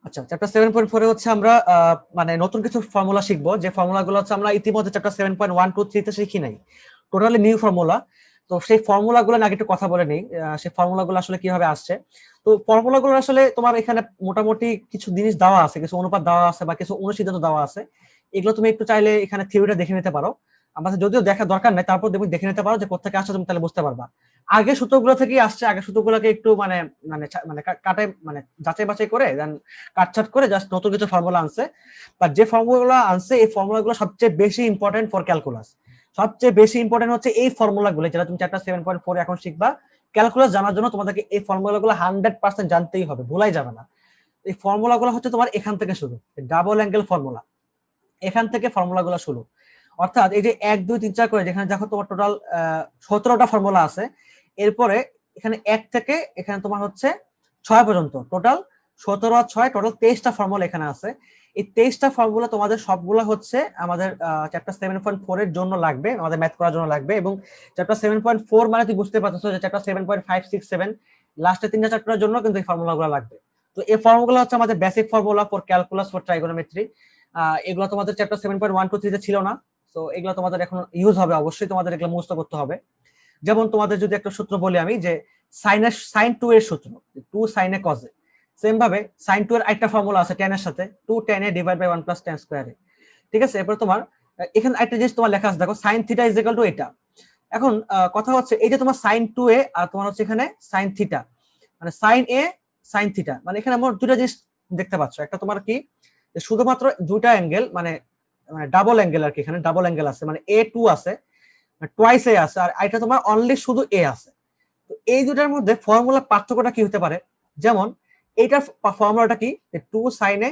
আচ্ছা, চ্যাপ্টার 7.4 এ হচ্ছে আমরা মানে নতুন কিছু ফর্মুলা শিখবো, যে ফর্মুলাগুলো হচ্ছে আমরা ইতিমধ্যে চ্যাপ্টার 7.1, 2, 3 তে শিখি নাই, টোটালি নিউ ফর্মুলা। তো সেই ফর্মুলাগুলো আগে একটু কথা বলে নেই, সেই ফর্মুলাগুলো আসলে কিভাবে আসছে। তো ফর্মুলাগুলো আসলে তোমার এখানে মোটামুটি কিছু জিনিস দেওয়া আছে, কিছু অনুপাত দেওয়া আছে বা কিছু অনুসিদ্ধান্ত দেওয়া আছে। এগুলো তুমি একটু চাইলে এখানে থিওরিটা দেখে নিতে পারো। আমাদের যদিও দেখার দরকার নাই, তারপর তুমি দেখে নিতে পারো যে কোথা আসছে, তুমি তাহলে বুঝতে পারবা। আগে সূত্রগুলো থেকেই আসছে, আগে সূত্রগুলোকে একটু মানে মানে মানে কাটে মানে যাচাই বাছাই করে দেন কাটছাট করে জাস্ট নতুন কিছু ফর্মুলা আনছে। বাট যে ফর্মুলা আনছে এই ফর্মুলাগুলো সবচেয়ে বেশি ইম্পর্টেন্ট ফর ক্যালকুলাস। সবচেয়ে বেশি ইম্পর্টেন্ট হচ্ছে এই ফর্মুলাগুলো, যেটা তুমি চ্যাপ্টার 7.4 এখন শিখবা। ক্যালকুলাস জানার জন্য তোমাদেরকে এই ফর্মুলাগুলো 100% জানতেই হবে, ভুলাই যাবে না। এই ফর্মুলাগুলো হচ্ছে তোমার এখান থেকে শুরু, ডাবল অ্যাঙ্গেল ফর্মুলা, এখান থেকে ফর্মুলাগুলো শুরু। অর্থাৎ এই যে 1, 2, 3, 4 করে যেখানে দেখো তোমার টোটাল 17টা ফর্মুলা আছে। এরপরে এখানে 1 থেকে এখানে তোমার হচ্ছে 6 পর্যন্ত টোটাল 17 আর 6 টোটাল 23টা ফর্মুলা এখানে আছে। এই 23টা ফর্মুলা তোমাদের সবগুলো হচ্ছে আমাদের চ্যাপ্টার 7.4 এর জন্য লাগবে, আমাদের ম্যাথ করার জন্য লাগবে। এবং চ্যাপ্টার 7.4 মানে তুই বুঝতে পারছো যে চ্যাপ্টার 7.5, 6, 7 লাস্টের 3টা চ্যাপ্টারের জন্য কিন্তু এই ফর্মুলাগুলো লাগবে। তো এই ফর্মুলাগুলো হচ্ছে আমাদের basic formula for calculus for trigonometry. এগুলো তোমাদের চ্যাপ্টার 7.1, 2, 3 তে ছিল না। তো এগুলো তোমাদের এখন ইউজ হবে, অবশ্যই তোমাদের এগুলো মুখস্থ করতে হবে। যেমন তোমাদের যদি একটা সূত্র বলি আমি, যে সাইন 2 এর সূত্র, 2 sin a cos a। Same ভাবে সাইন 2 এর একটা ফর্মুলা আছে tan এর সাথে, 2 tan a divide by 1 plus tan square a। ঠিক আছে, এরপর তোমার এখানে একটা জিনিস তোমার লেখা আছে, দেখো sin theta is equal two এটা। এখন কথা হচ্ছে এই যে তোমার সাইন 2 a আর তোমার হচ্ছে এখানে সাইন থিটা, মানে সাইন a সাইন থিটা, মানে এখানে আমরা দুটো জিনিস দেখতে পাচ্ছ। একটা তোমার কি শুধুমাত্র দুইটা অ্যাঙ্গেল, মানে ডাবল অ্যাঙ্গেল আর কি, এখানে ডাবল অ্যাঙ্গেল আছে, মানে A2 আছে, টোয়াইস এ আছে, আর এটা তোমার অনলি শুধু এ আছে। তো এই দুটার মধ্যে ফর্মুলার পার্থক্যটা কি হতে পারে? যেমন এইটার ফর্মুলাটা কি, 2 sin a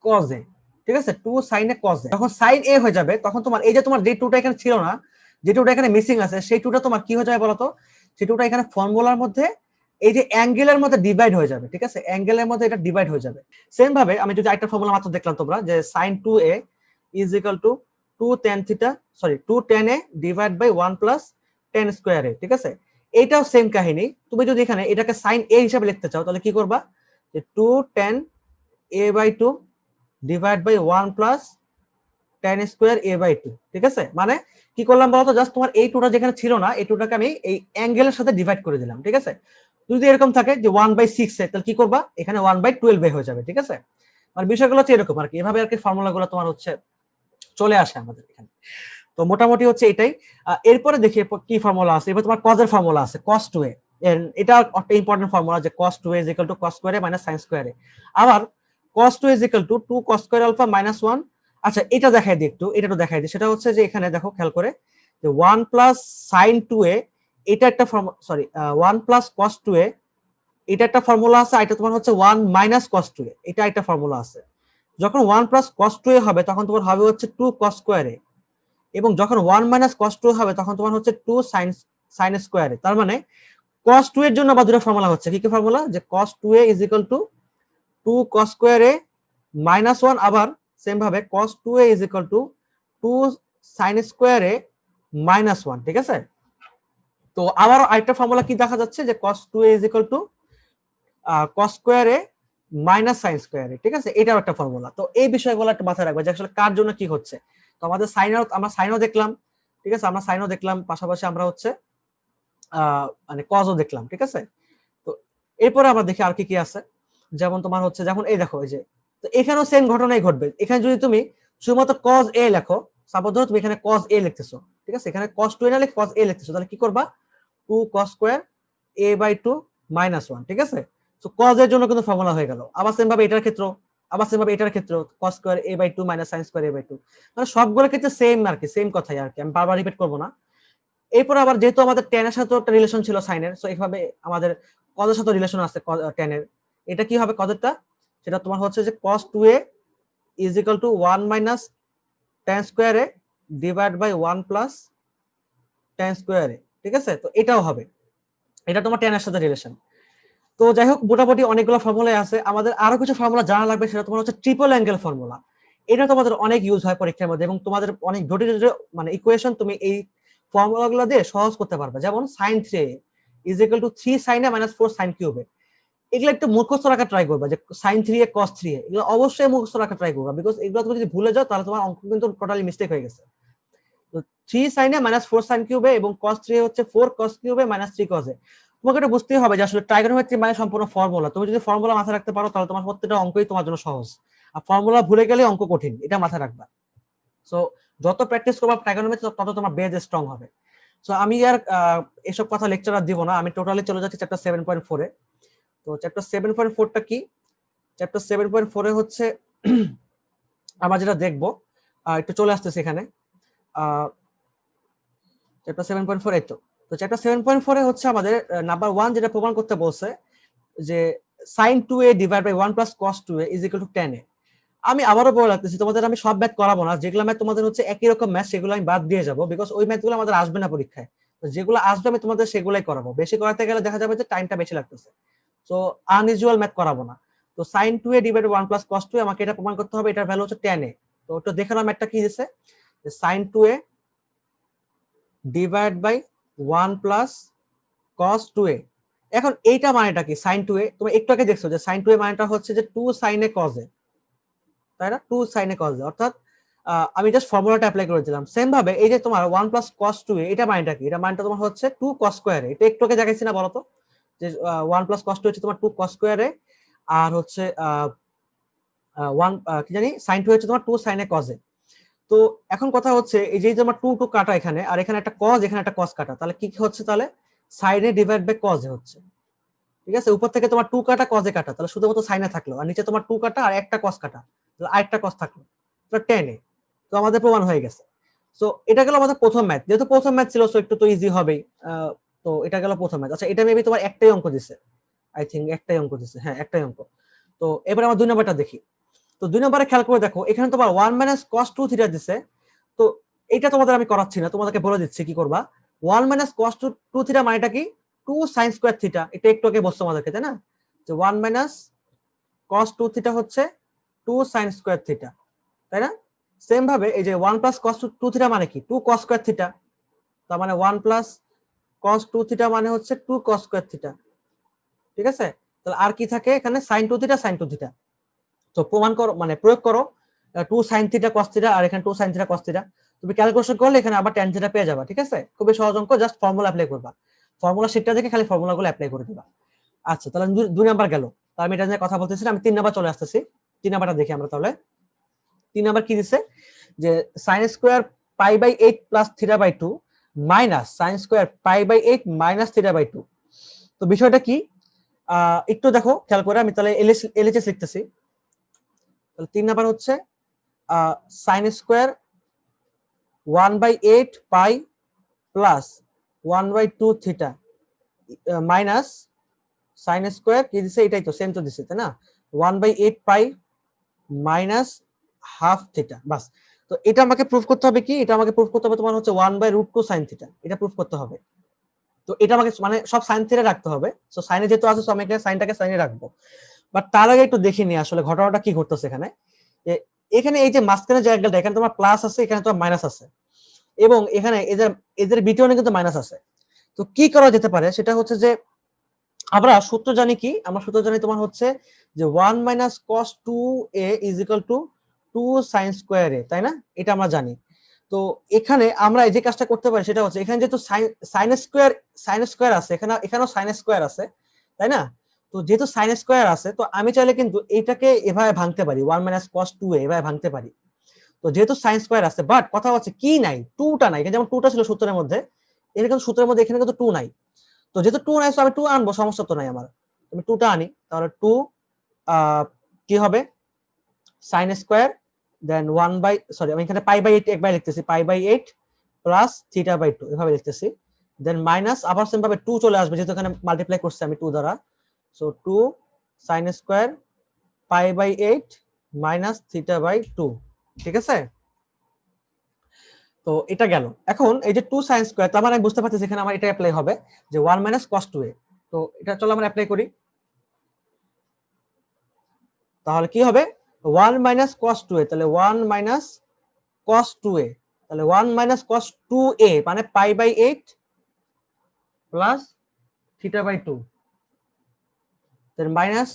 cos a। ঠিক আছে, 2 sin a cos a যখন sin a হয়ে যাবে তখন তোমার এই যে তোমার যে টুটা এখানে ছিল না, যে টুটা এখানে মিসিং আছে, সেই টুটা তোমার কি হয়ে যাবে বলতো? সেই টুটা এখানে ফর্মুলার মধ্যে এই যে অ্যাঙ্গেলের মধ্যে ডিভাইড হয়ে যাবে। ঠিক আছে, অ্যাঙ্গেলের মধ্যে এটা ডিভাইড হয়ে যাবে। সেম ভাবে আমি যদি একটা ফর্মুলা মাত্র দেখলাম তোমরা, যে sin 2a is equal to 2 tan থিটা, sorry 2 tan a divide by 1 plus tan square a। ঠিক আছে, এইটাও সেম কাহিনী। তুমি যদি এখানে এটাকে sin a হিসেবে লিখতে চাও তাহলে কি করবা, যে 2 tan a by 2 divide by 1 plus tan square a by 2। ঠিক আছে, মানে কি করলাম বলতো, জাস্ট তোমার এই টুটা যেখানে ছিল না, এই টুটাকে আমি এই অ্যাঙ্গেলের সাথে ডিভাইড করে দিলাম। ঠিক আছে, যদি এরকম থাকে যে 1/6 এ, তাহলে কি করবা, এখানে 1/12 হয়ে যাবে। ঠিক আছে, মানে বিষয়গুলো হচ্ছে এরকম আর কি, এভাবে আর কি ফর্মুলাগুলো তোমার হচ্ছে চলে আসে আমাদের এখানে। তো মোটামুটি হচ্ছে এটাই। এরপরে দেখি কি ফর্মুলা আছে। এবার তোমার কজের ফর্মুলা আছে, cos 2a। এটা একটা ইম্পর্টেন্ট ফর্মুলা, যে cos 2a is equal to cos square a minus sin square a। আবার cos 2 is equal to 2 cos square alpha minus 1। আচ্ছা, এটা দেখাই দিই একটু, এটা একটু দেখাই দিই। সেটা হচ্ছে যে এখানে দেখো খেয়াল করে, যে 1 প্লাস sin 2a, এটা একটা সরি 1 প্লাস cos 2a, এটা একটা ফর্মুলা আছে। এটা তোমার হচ্ছে 1 মাইনাস cos 2a, এটা একটা ফর্মুলা আছে। যখন 1 প্লাস cos 2a হবে তখন তোমার হবে হচ্ছে 2 cos square a, এবং যখন 1 মাইনাস cos 2 হবে তখন তোমার হচ্ছে 2 sin স্কয়ার এ। তার মানে cos 2 এর জন্য বা দুটো ফর্মুলা হচ্ছে, কি কি ফর্মুলা, যে cos 2a is equal to 2 cos square a minus 1, আবার সেম ভাবে cos 2a is equal to 2 sin square a minus 1। ঠিক আছে, তো আবার আরেকটা ফর্মুলা কি দেখা যাচ্ছে, যে cos 2a is equal to cos square a minus sin square a। ঠিক আছে, এটাও একটা ফর্মুলা। তো এই বিষয়গুলো একটু মাথায় রাখবে যে আসলে কার জন্য কি হচ্ছে। তো আমাদের আমরা সাইনও দেখলাম। ঠিক আছে, আমরা সাইনও দেখলাম, পাশাপাশি আমরা হচ্ছে মানে কজও দেখলাম। ঠিক আছে, তো এরপরে আমরা দেখি আর কি কি আছে। যেমন তোমার হচ্ছে, যেমন এই দেখো, এই যে তো এখানেও সেম ঘটনাই ঘটবে। এখানে যদি তুমি শুধুমাত্র cos a লেখো, সাপোজ ধরো তুমি এখানে cos a লিখতেছো, ঠিক আছে, এখানে cos 2a না লিখে cos a লিখতেছো, তাহলে কি করবা, 2 cos square a by 2 minus 1। ঠিক আছে, তো cos এর জন্য কিন্তু ফর্মুলা হয়ে গেল। আবার সেম ভাবে এটার ক্ষেত্রে, আবার সেম ভাবে এটার ক্ষেত্রে cos square a by 2 minus sin square a by 2, মানে সবগুলোর ক্ষেত্রে সেম আর কি, সেম কথাই আর কি, আমি বারবার রিপিট করব না। এরপর আবার যেহেতু আমাদের tan এর সাথে একটা রিলেশন ছিল সাইনের, সো এইভাবে আমাদের cos এর সাথে রিলেশন আছে tan এর। এটা কি হবে cos এরটা, সেটা তোমার হচ্ছে যে cos 2a is equal to 1 minus tan square a divide by 1 plus tan square a। ঠিক আছে, তো এটাও হবে, এটা তোমার tan এর সাথে রিলেশন। তো যাই হোক, মোটামুটি অনেকগুলো ফর্মুলা আছে। আমাদের আরো কিছু ফর্মুলা জানা লাগবে, সেটা তোমার হচ্ছে ট্রিপল অ্যাঙ্গেল ফর্মুলা। এটা তোমাদের অনেক ইউজ হয় পরীক্ষার মধ্যে, এবং তোমাদের অনেক জটিল জটিল মানে ইকুয়েশন তুমি এই ফর্মুলাগুলো দিয়ে সহজ করতে পারবে। যেমন sin 3a is equal to 3 sin a minus 4 sin cube a। এগুলো একটু মুখস্থ রাখা ট্রাই করবা, যে sin 3a cos 3a এগুলো অবশ্যই মুখস্থ রাখা ট্রাই করবা, বিকজ এগুলো তুমি যদি ভুলে যাও তাহলে তোমার অঙ্ক কিন্তু টোটালি মিস্টেক হয়ে গেছে। তো 3 sin a - 4 sin cube a এবং cos 3a হচ্ছে 4 cos cube a - 3 cos a। তোমাকে এটা বুঝতেই হবে যে আসলে ট্রাইগোনোমেট্রি মানে সম্পূর্ণ ফর্মুলা। তুমি যদি ফর্মুলা মাথায় রাখতে পারো তাহলে তোমার প্রত্যেকটা অঙ্কই তোমার জন্য সহজ, আর ফর্মুলা ভুলে গেলে অঙ্ক কঠিন, এটা মাথায় রাখবা। সো যত প্র্যাকটিস করবা ট্রাইগোনোমেট্রি তত তোমার বেজ স্ট্রং হবে। সো আমি আর এসব কথা লেকচার আর দিব না, আমি টোটালি চলে যাচ্ছি চ্যাপ্টার 7.4 এ। তো চ্যাপ্টার 7.4 টা কি? চ্যাপ্টার 7.4 এ হচ্ছে আমরা যেটা দেখবো, একটু চলে আসতেছে এখানে। চ্যাপ্টার 7.4 এই তো। তো চ্যাপ্টার 7.4 এ হচ্ছে আমাদের নাম্বার 1 যেটা প্রমাণ করতে বলছে যে sin 2a divided by 1 plus cos 2a is equal to tan a। আমি আবারও বলে রাখতেছি, তোমাদের আমি সব ম্যাথ করাবো না, যেগুলো ম্যাথ তোমাদের হচ্ছে একই রকম ম্যাথ সেগুলো আমি বাদ দিয়ে যাবো, বিকজ ওই ম্যাথগুলো আমাদের আসবে না পরীক্ষায়। তো যেগুলো আসবে আমি তোমাদের সেগুলাই করাবো, বেশি করাতে গেলে দেখা যাবে যে টাইমটা বেশি লাগতেছে। সো আনইউজুয়াল ম্যাথ করাবো না। তো sin 2a divided by 1 plus cos 2a আমাকে এটা প্রমাণ করতে হবে, এটার ভ্যালু হচ্ছে tan a। তো ওটা দেখে নাও ম্যাথটা কি দিছে, যে sin 2a divided by 1 plus cos 2a। এখন এইটা মানেটা কি sin 2a? তুমি একটু আগে দেখছো যে sin 2a মানেটা হচ্ছে যে 2 sin a cos a, তাই না? 2 sin a cos a, অর্থাৎ আমি জাস্ট ফর্মুলাটা অ্যাপ্লাই করে দিলাম। সেম ভাবে এই যে তোমার 1 plus cos 2a এটা মানেটা কি? এটা মানেটা তোমার হচ্ছে 2 cos square a। এটা একটু আগে দেখাইছি না বলো তো, যে 1 plus cos 2 হচ্ছে তোমার 2 cos square a, আর হচ্ছে 1 কি জানি sin 2 হচ্ছে তোমার 2 sin a cos a। তো এখন কথা হচ্ছে এই যে তোমার 2 2 কাটা এখানে, আর এখানে একটা cos, এখানে একটা cos কাটা, তাহলে কি হচ্ছে? তাহলে sin a divide by cos a হচ্ছে। ঠিক আছে, উপর থেকে তোমার 2 কাটা cos a কাটা, তাহলে শুধুমাত্র sin a থাকলো, আর নিচে তোমার 2 কাটা আর একটা cos কাটা, তাহলে আরেকটা cos থাকলো, তো tan a। তো আমাদের প্রমাণ হয়ে গেছে। সো এটা গেল আমাদের প্রথম ম্যাথ, যেহেতু প্রথম ম্যাথ ছিল সো একটু তো ইজি হবেই। তো এটা গেল প্রথম ম্যাথ। আচ্ছা, এটা মেবি তোমার একটাই অঙ্ক দিছে, আই থিংক একটাই অঙ্ক দিছে, হ্যাঁ একটাই অঙ্ক। তো এবার আমরা 2 নম্বরটা দেখি। তো 2 নম্বরে খেয়াল করে দেখো, এখানে তোমার 1 - cos 2 থিটা দিছে। তো এটা তোমাদের আমি করাচ্ছি না, তোমাদেরকে বলে দিচ্ছি কি করবা। 1 - cos 2 থিটা মানেটা কি? 2 sin স্কয়ার থিটা। এটা একটু আগে বলছো আমাদেরকে, তাই না? যে 1 - cos 2 থিটা হচ্ছে 2 sin স্কয়ার থিটা, তাই না? সেম ভাবে এই যে 1 plus cos 2 থিটা মানে কি? 2 cos স্কয়ার থিটা। তার মানে 1 plus cos 2 থিটা মানে হচ্ছে 2 cos স্কয়ার থিটা। ঠিক আছে? তাহলে আর কি থাকে এখানে? sin 2 theta sin 2 theta. তো প্রমাণ করো, মানে প্রয়োগ করো 2 sin থিটা cos থিটা, আর এখানে 2 sin থিটা cos থিটা। তুমি ক্যালকুলেশন করলে এখানে আবার tan থিটা পেয়ে যাবে। ঠিক আছে, খুবই সহজ অঙ্ক, জাস্ট ফর্মুলা অ্যাপ্লাই করবা। ফর্মুলা শিটটা দেখে খালি ফর্মুলাগুলো অ্যাপ্লাই করে দিবা। আচ্ছা, তাহলে 2 নাম্বার গেল। তার আমি এটা নিয়ে কথা বলতেছি, আমি 3 নাম্বার চলে আসতেছি। 3 নাম্বারটা দেখি আমরা তাহলে। 3 নাম্বার কি দিছে, যে sin square pi by 8 plus theta by 2 minus sin square pi by 8 minus theta by 2। তো বিষয়টা কি একটু দেখো খেয়াল করে, আমি তাহলে এলএচএস লিখতেছি। তাহলে 3 নাম্বার হচ্ছে sin স্কয়ার 1/8 পাই plus 1/2 theta minus sin square কি দিছে, এটাই তো সেম তো দিছে, তাই না? 1/8 পাই মাইনাস হাফ থিটা, বাস। তো এটা আমাকে প্রুফ করতে হবে কি? এটা আমাকে প্রুফ করতে হবে তোমার হচ্ছে 1/√2 sin থিটা, এটা প্রুফ করতে হবে। তো এটা আমাকে মানে সব sin থিটা রাখতে হবে। সো সাইনে যেহেতু আছে, সো আমি এখানে সাইনটাকে সাইনে রাখবো। বাট তার আগে একটু দেখে নিই আসলে ঘটনাটা কি ঘটতেছে এখানে। যে এখানে এই যে মাঝখানে জায়গাটা, এখানে তোমার প্লাস আছে, এখানে তোমার মাইনাস আছে, এবং এখানে এদের এদের বিটনে কিন্তু মাইনাস আছে। তো কি করা যেতে পারে সেটা হচ্ছে যে আমরা সূত্র জানি কি? আমরা সূত্র জানি তোমার হচ্ছে যে 1 - cos 2a = 2 sin square a, তাই না? এটা আমরা জানি। তো এখানে আমরা এই যে কাজটা করতে পারি সেটা হচ্ছে, এখানে যেহেতু sin স্কয়ার আছে, এখানেও sin স্কয়ার আছে, তাই না? তো যেহেতু sin স্কয়ার আছে, তো আমি চাইলে কিন্তু এটাকে এভাবে ভাঙতে পারি, 1 - cos 2a এভাবে ভাঙতে পারি। তো যেহেতু sin স্কয়ার আছে, বাট কথা হচ্ছে কি নাই? 2টা নাই। এখানে যেমন 2টা ছিল সূত্রের মধ্যে, এখানে কিন্তু সূত্রের মধ্যে এখানে কিন্তু 2 নাই। তো যেহেতু 2 নাই, আমি 2 আনবো, সমস্যা তো নাই আমার। আমি 2টা আনি, তাহলে 2 কি হবে? sin square then 1 by, sorry আমি এখানে পাই বাই 8 একবার লিখতেছি, pi by 8 plus theta by 2 এভাবে লিখতেছি। দেন মাইনাস আবার সেম ভাবে 2 চলে আসবে, যেহেতু এখানে মাল্টিপ্লাই করছি আমি 2 দ্বারা। So 2 sin square pi by 8 minus theta by 2। ঠিক আছে, তো এটা গেল। এখন এই যে 2 sin স্কয়ার, তার মানে আমি বুঝতে পারতেছি এখানে আমার এটা অ্যাপ্লাই হবে, যে 1 - cos 2a। তো এটা চলো আমরা অ্যাপ্লাই করি। তাহলে কি হবে? 1 - cos 2a, তাহলে 1 - cos 2a, তাহলে 1 - cos 2a মানে pi by 8 plus theta by 2। Then minus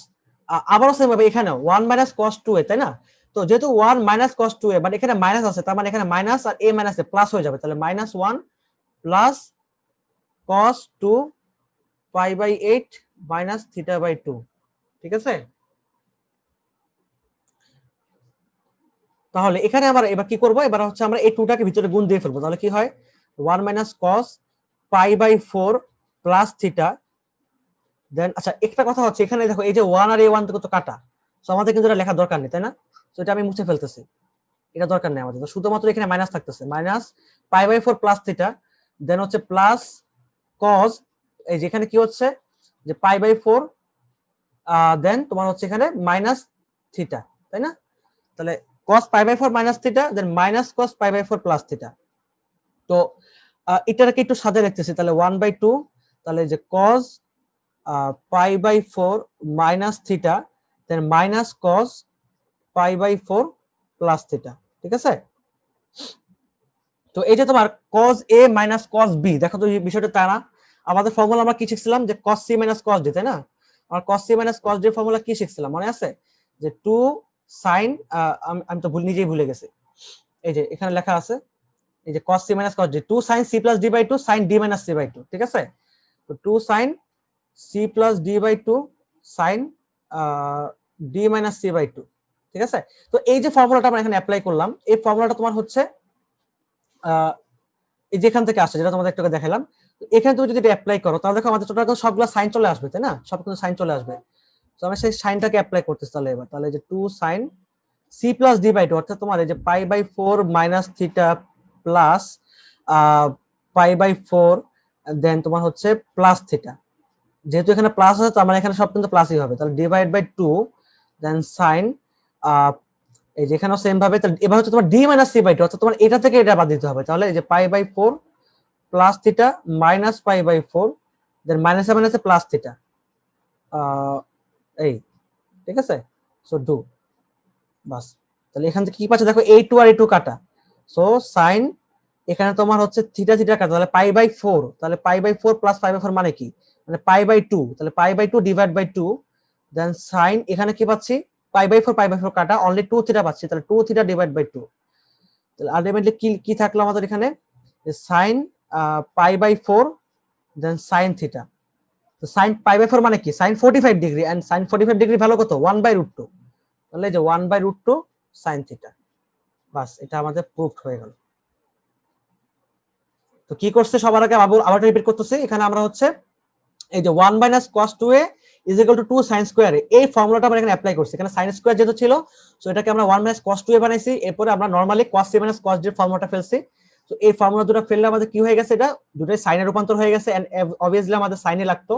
আবারও সেম ভাবে এখানে 1 মাইনাস cos 2a, তাই না? তো যেহেতু 1 মাইনাস cos 2a বাট এখানে মাইনাস আছে, তার মানে এখানে মাইনাস আর a মাইনাস a প্লাস হয়ে যাবে, তাহলে minus 1 plus cos 2 pi by 8 minus theta by 2, ঠিক আছে? তাহলে এখানে আমরা এবার কি করব, এবার হচ্ছে আমরা এই 2টাকে ভিতরে গুণ দিয়ে ফেলবো, তাহলে কি হয় 1 minus cos pi by 4 plus theta. Then আচ্ছা একটা কথা হচ্ছে এখানে দেখো এই যে 1 আর a1 তো কাটা, সো আমাদের কিন্তু এটা লেখা দরকার নেই, তাই না? সো এটা আমি মুছে ফেলতেছি, এটা দরকার নেই আমাদের, তো শুধুমাত্র এখানে মাইনাস থাকতেছে, minus pi by 4 plus theta, then হচ্ছে প্লাস cos, এই যেখানে কি হচ্ছে যে পাই বাই 4 দেন তোমার হচ্ছে এখানে মাইনাস থিটা, তাই না? তাহলে cos pi by 4 minus theta, then minus cos pi by 4 plus theta. তো এটাকে একটু সাজিয়ে লিখতেছি, তাহলে 1/2, তাহলে যে cos pi by 4 minus theta, then minus cos pi by 4 plus theta, ঠিক আছে? তো এই যে তোমার cos a minus cos b, দেখো তো এই বিষয়টা তা না, আমাদের ফর্মুলা আমরা কি শিখছিলাম যে cos c minus cos d, তাই না? আর cos c minus cos d এর ফর্মুলা কি শিখছিলাম মনে আছে? যে 2 sin, আমি তো নিজেই ভুলে গেছি, এই যে এখানে লেখা আছে, এই যে cos c minus cos d, 2 sin c plus d by 2 sin d minus c by 2, ঠিক আছে? তো 2 sin c plus d by 2 sin d minus c by 2, ঠিক আছে? তো এই যে ফর্মুলাটা আমরা এখানে অ্যাপ্লাই করলাম, এই ফর্মুলাটা তোমার হচ্ছে এই যেখান থেকে আসছে, যেটা তোমাদের একটু দেখালাম, এখানে তুমি যদি এটা অ্যাপ্লাই করো তাহলে দেখো আমাদের টোটাল সবগুলো সাইন চলে আসবে, তাই না? সব কিন্তু সাইন চলে আসবে। তো আমরা সেই সাইনটাকে অ্যাপ্লাই করতেছি, তাহলে এবার তাহলে যে 2 sin c plus d by 2, অর্থাৎ তোমার এই যে pi by 4 minus theta plus pi by 4 then তোমার হচ্ছে প্লাস থিটা, যেহেতু এখানে প্লাস আছে তো আমার এখানে সব কিন্তু প্লাসই হবে, তাহলে ডিভাইড বাই 2 দেন sin এই যে এখানেও সেম ভাবে, তাহলে এবার হচ্ছে তোমার d মাইনাস c বাই 2, অর্থাৎ তোমার এটা থেকে এটা বাদ দিতে হবে, তাহলে এই যে pi by 4 plus theta minus pi by 4 then minus মাইনাসে প্লাস থিটা, এই ঠিক আছে? সো ডু বাস, তাহলে এখান থেকে কি পাচ্ছ দেখো a2 আর a2 কাটা, সো sin এখানে তোমার হচ্ছে থিটা থিটা কাটা, তাহলে পাই বাই 4, তাহলে pi by 4 plus pi by 4 মানে কি, মানে পাই বাই 2, তাহলে pi by 2 divide by 2 then sin এখানে কি পাচ্ছি পাই বাই 4 কাটা অনলি 2 থিটা পাচ্ছি, তাহলে 2 থিটা ডিভাইড বাই 2, তাহলে আলটিমেটলি কি কি থাকলো আমাদের এখানে sin pi by 4 then sin theta, তো sin পাই বাই 4 মানে কি sin 45 degree, and sin 45 degree value কত 1/√2, তাহলে এই যে 1/√2 sin থিটা, বাস এটা আমাদের প্রুফড হয়ে গেল। তো কি করছে সবার আগে আবার রিপিট করতেছি, এখানে আমরা হচ্ছে এই যে 1 minus cos 2a is equal to 2 sin square a, এই ফর্মুলাটা আমরা এখানে অ্যাপ্লাই করছি, এখানে sin স্কয়ার যেহেতু ছিল সো এটাকে আমরা 1 মাইনাস cos 2a বানাইছি, এরপরে আমরা normally cos c minus cos d এর ফর্মুলাটা ফেলছি। তো এই ফর্মুলা দুটো ফেললে আমাদের কি হয়ে গেছে, এটা দুটোই সাইনে রূপান্তর হয়ে গেছে, এন্ড অবভিয়াসলি আমাদের সাইনে লাগতো,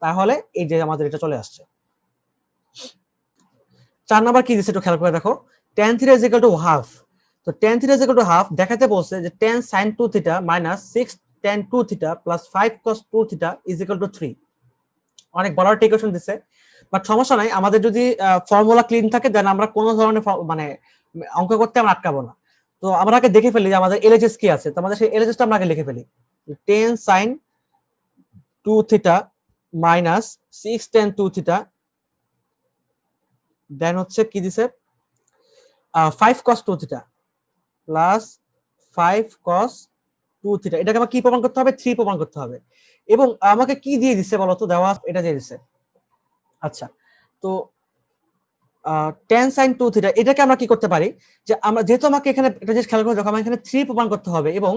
তাহলে এই যে আমাদের এটা চলে আসছে। 4 নাম্বার কি দিছে একটু খেয়াল করে দেখো, tan theta is equal to half, তো tan theta is equal to half দেখাতে বলছে যে tan sin 2 theta minus 6 tan 2 theta plus 5 cos 2 theta is equal two 3, অনেক বড় একটা ইকুয়েশন দিছে, বাট সমস্যা নাই, আমাদের যদি ফর্মুলা ক্লিন থাকে দেন আমরা কোনো ধরনের মানে অঙ্ক করতে আমরা আটকাবো না। তো আমরা আগে দেখে ফেলি যে আমাদের এলএচএস কি আছে, তো আমাদের সেই এলএচএসটা আমরা আগে লিখে ফেলি, 10 sin 2 theta minus 6 tan 2 theta then হচ্ছে কি দিছে 5 cos 2 theta plus 5 cos 2 theta, এটাকে আমার কি প্রমাণ করতে হবে 3 প্রমাণ করতে হবে, এবং আমাকে কি দিয়ে দিছে বলতো, দেওয়া এটা দিয়ে দিছে। আচ্ছা, তো tan sin 2 থিটা এটাকে আমরা কি করতে পারি, যে আমরা যেহেতু আমাকে এখানে একটা জিনিস খেয়াল করে দেখো আমার এখানে 3 প্রমাণ করতে হবে, এবং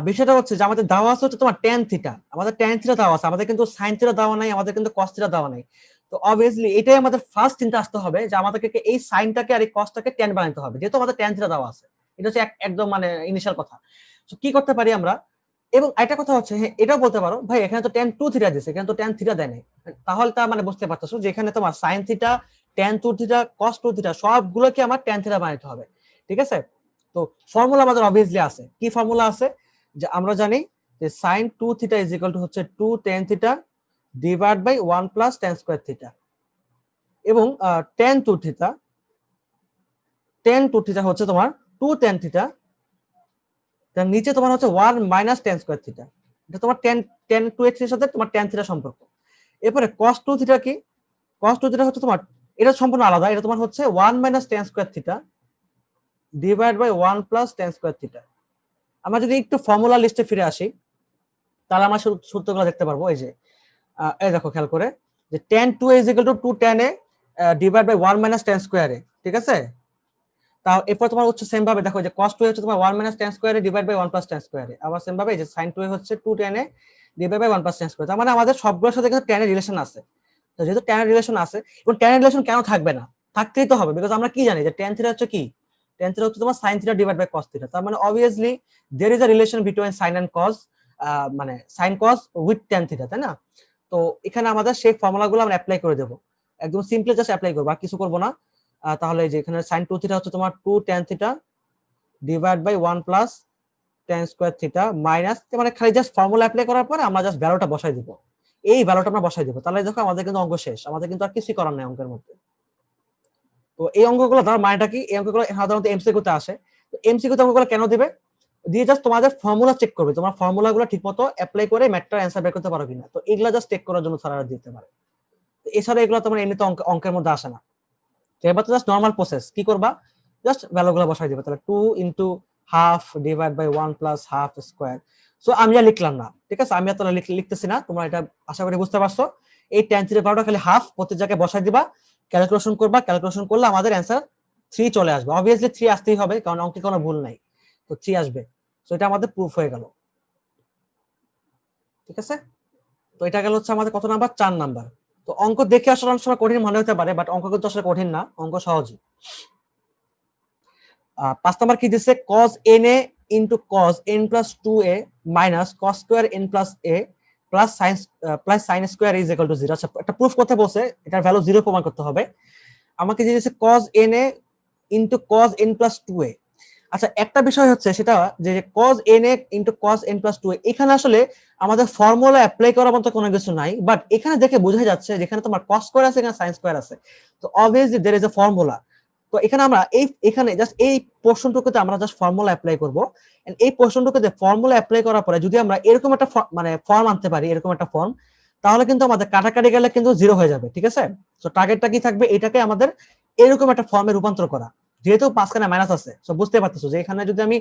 বিষয়টা হচ্ছে যে আমাদের দেওয়া আছে হচ্ছে তোমার tan থিটা, আমাদের tan থিটা দেওয়া আছে, আমাদের কিন্তু sin থিটা দেওয়া নাই, আমাদের কিন্তু cos থিটা দেওয়া নাই। তো অবভিয়াসলি এটাই আমাদের ফার্স্ট চিন্তা আসতে হবে যে আমাদেরকে এই সাইনটাকে আর এই কসটাকে tan বানাতে হবে, যেহেতু আমাদের tan থিটা দেওয়া আছে, এটা হচ্ছে একদম মানে ইনিশিয়াল কথা। তো কি করতে পারি আমরা, এবং একটা কথা হচ্ছে হ্যাঁ এটাও বলতে পারো ভাই এখানে তো tan 2 থিটা দিয়েছে, এখানে তো tan থিটা দেয় নাই, তাহলে তা মানে বুঝতে পারতেছো যে এখানে তোমার sin theta tan 2 theta cos 2 theta সবগুলোকে আমার tan থিটা বানাইতে হবে, ঠিক আছে? তো ফর্মুলা আমাদের অবভিয়াসলি আছে, কি ফর্মুলা আছে, যে আমরা জানি যে sin 2 theta is equal to হচ্ছে 2 tan theta divide by 1 plus tan square theta, এবং tan 2 থিটা হচ্ছে তোমার 2 tan থিটা, তার নিচে তোমার হচ্ছে 1 মাইনাস tan স্কয়ার থিটা, এটা তোমার tan 2x এর সাথে তোমার tan থিটা সম্পর্ক। এরপরে cos 2 থিটা কি, cos 2 থিটা হচ্ছে তোমার, এটা সম্পূর্ণ আলাদা, এটা তোমার হচ্ছে 1 minus tan square theta divide by 1 plus tan square theta. আমরা যদি একটু ফর্মুলা লিস্টে ফিরে আসি তাহলে আমরা সূত্রগুলো দেখতে পারবো। এই যে এই দেখো খেয়াল করে যে tan 2a is equal to 2 tan a divide by 1 minus tan square a, ঠিক আছে? তাও এরপর তোমার হচ্ছে সেম ভাবে দেখো যে cos 2a হচ্ছে তোমার 1 minus tan square a divide by 1 plus tan square a, আবার সেম ভাবে এই যে sin 2a হচ্ছে 2 tan a divide by 1 plus tan square. তার মানে আমাদের সবগুলোর সাথে কিন্তু tan এর রিলেশন আছে। তো যেহেতু tan এর রিলেশন আছে, এবং tan এর রিলেশন কেন থাকবে না, থাকতেই তো হবে, বিকজ আমরা কি জানি যে tan থিটা হচ্ছে কি, tan থিটা হচ্ছে তোমার sin theta divide by cos theta. তার মানে obviously there is a relation between sin and cos, মানে sin cos with tan theta, তাই না? তো এখানে আমাদের সেই ফর্মুলাগুলো আমরা অ্যাপ্লাই করে দেব, একদম সিম্পলি জাস্ট অ্যাপ্লাই করব, আর কিছু করব না। তাহলে এই যে এখানে sin 2 থিটা হচ্ছে তোমার 2 tan theta divide by 1 plus tan square theta minus, মানে খালি জাস্ট ফর্মুলা অ্যাপ্লাই করার পরে আমরা জাস্ট ভ্যালুটা বসাই দিব, এই ভ্যালুটা আমরা বসাই দিব, তাহলে দেখো আমাদের কিন্তু অঙ্ক শেষ, আমাদের কিন্তু আর কিছুই করার নাই অঙ্কের মধ্যে। তো এই অঙ্কগুলো ধর মানেটা কি, এই অঙ্কগুলো সাধারণত এমসিকিউতে আসে। তো এমসিকিউতে অঙ্কগুলো কেন দিবে, দিয়ে জাস্ট তোমাদের ফর্মুলা চেক করবে, তোমার ফর্মুলাগুলো ঠিকমতো অ্যাপ্লাই করে ম্যাথটার অ্যানসার বের করতে পারো কিনা, তো এগুলা জাস্ট চেক করার জন্য স্যাররা দিতে পারে। এছাড়া এগুলো তোমার এমনিতে অঙ্কের মধ্যে আসে না। তো এবার তো জাস্ট নরমাল প্রসেস, কি করবা, জাস্ট ভ্যালুগুলো বসাই দিবে, তাহলে 2 into half divide by 1 plus half square. So আমি আর লিখলাম না, ঠিক আছে, আমি আর তাহলে লিখতেছি না, তোমরা এটা আশা করি বুঝতে পারছো। এই tan থিটার ভ্যালুটা খালি হাফ প্রতি জায়গায় বসাই দিবা, ক্যালকুলেশন করবা, ক্যালকুলেশন করলে আমাদের অ্যানসার 3 চলে আসবে। অবভিয়াসলি 3 আসতেই হবে, কারণ অঙ্কে কোনো ভুল নাই, তো 3 আসবে। সো এটা আমাদের প্রুফ হয়ে গেল, ঠিক আছে? তো এটা গেল হচ্ছে আমাদের কত নাম্বার, 4 নাম্বার। তো অঙ্ক দেখে আসলে অনেক সময় কঠিন মনে হতে পারে, বাট অঙ্ক কিন্তু আসলে কঠিন না, অঙ্ক সহজই। 5 নাম্বার কি দিচ্ছে, cos na into cos n plus 2a minus cos square n plus a plus sin square is equal to 0। আচ্ছা, একটা প্রুফ করতে বলছে, এটার ভ্যালু 0 প্রমাণ করতে হবে। আমাকে দিয়ে দিচ্ছে cos na into cos n plus 2a। আচ্ছা, একটা বিষয় হচ্ছে সেটা যে cos na into cos n plus 2a, এখানে আসলে আমাদের ফর্মুলা অ্যাপ্লাই করার মতো কোনো কিছু নাই, বাট এখানে দেখে বোঝা যাচ্ছে যেখানে তোমার cos স্কয়ার আছে, এখানে sin স্কয়ার আছে, তো obviously there is a formula. তো এখানে আমরা এখানে জাস্ট এই পোরশনটুকুতে আমরা জাস্ট ফর্মুলা অ্যাপ্লাই করব, এন্ড এই পোরশনটুকুতে ফর্মুলা অ্যাপ্লাই করার পরে যদি আমরা এরকম একটা মানে ফর্ম আনতে পারি, এরকম একটা ফর্ম, তাহলে কিন্তু আমাদের কাটাকাটি গেলে কিন্তু 0 হয়ে যাবে, ঠিক আছে? সো টার্গেটটা কি থাকবে, এটাকে আমাদের এরকম একটা ফর্মে রূপান্তর করা, যেহেতু মাঝখানে মাইনাস আছে। সো বুঝতে পারতেছো যে এখানে যদি আমি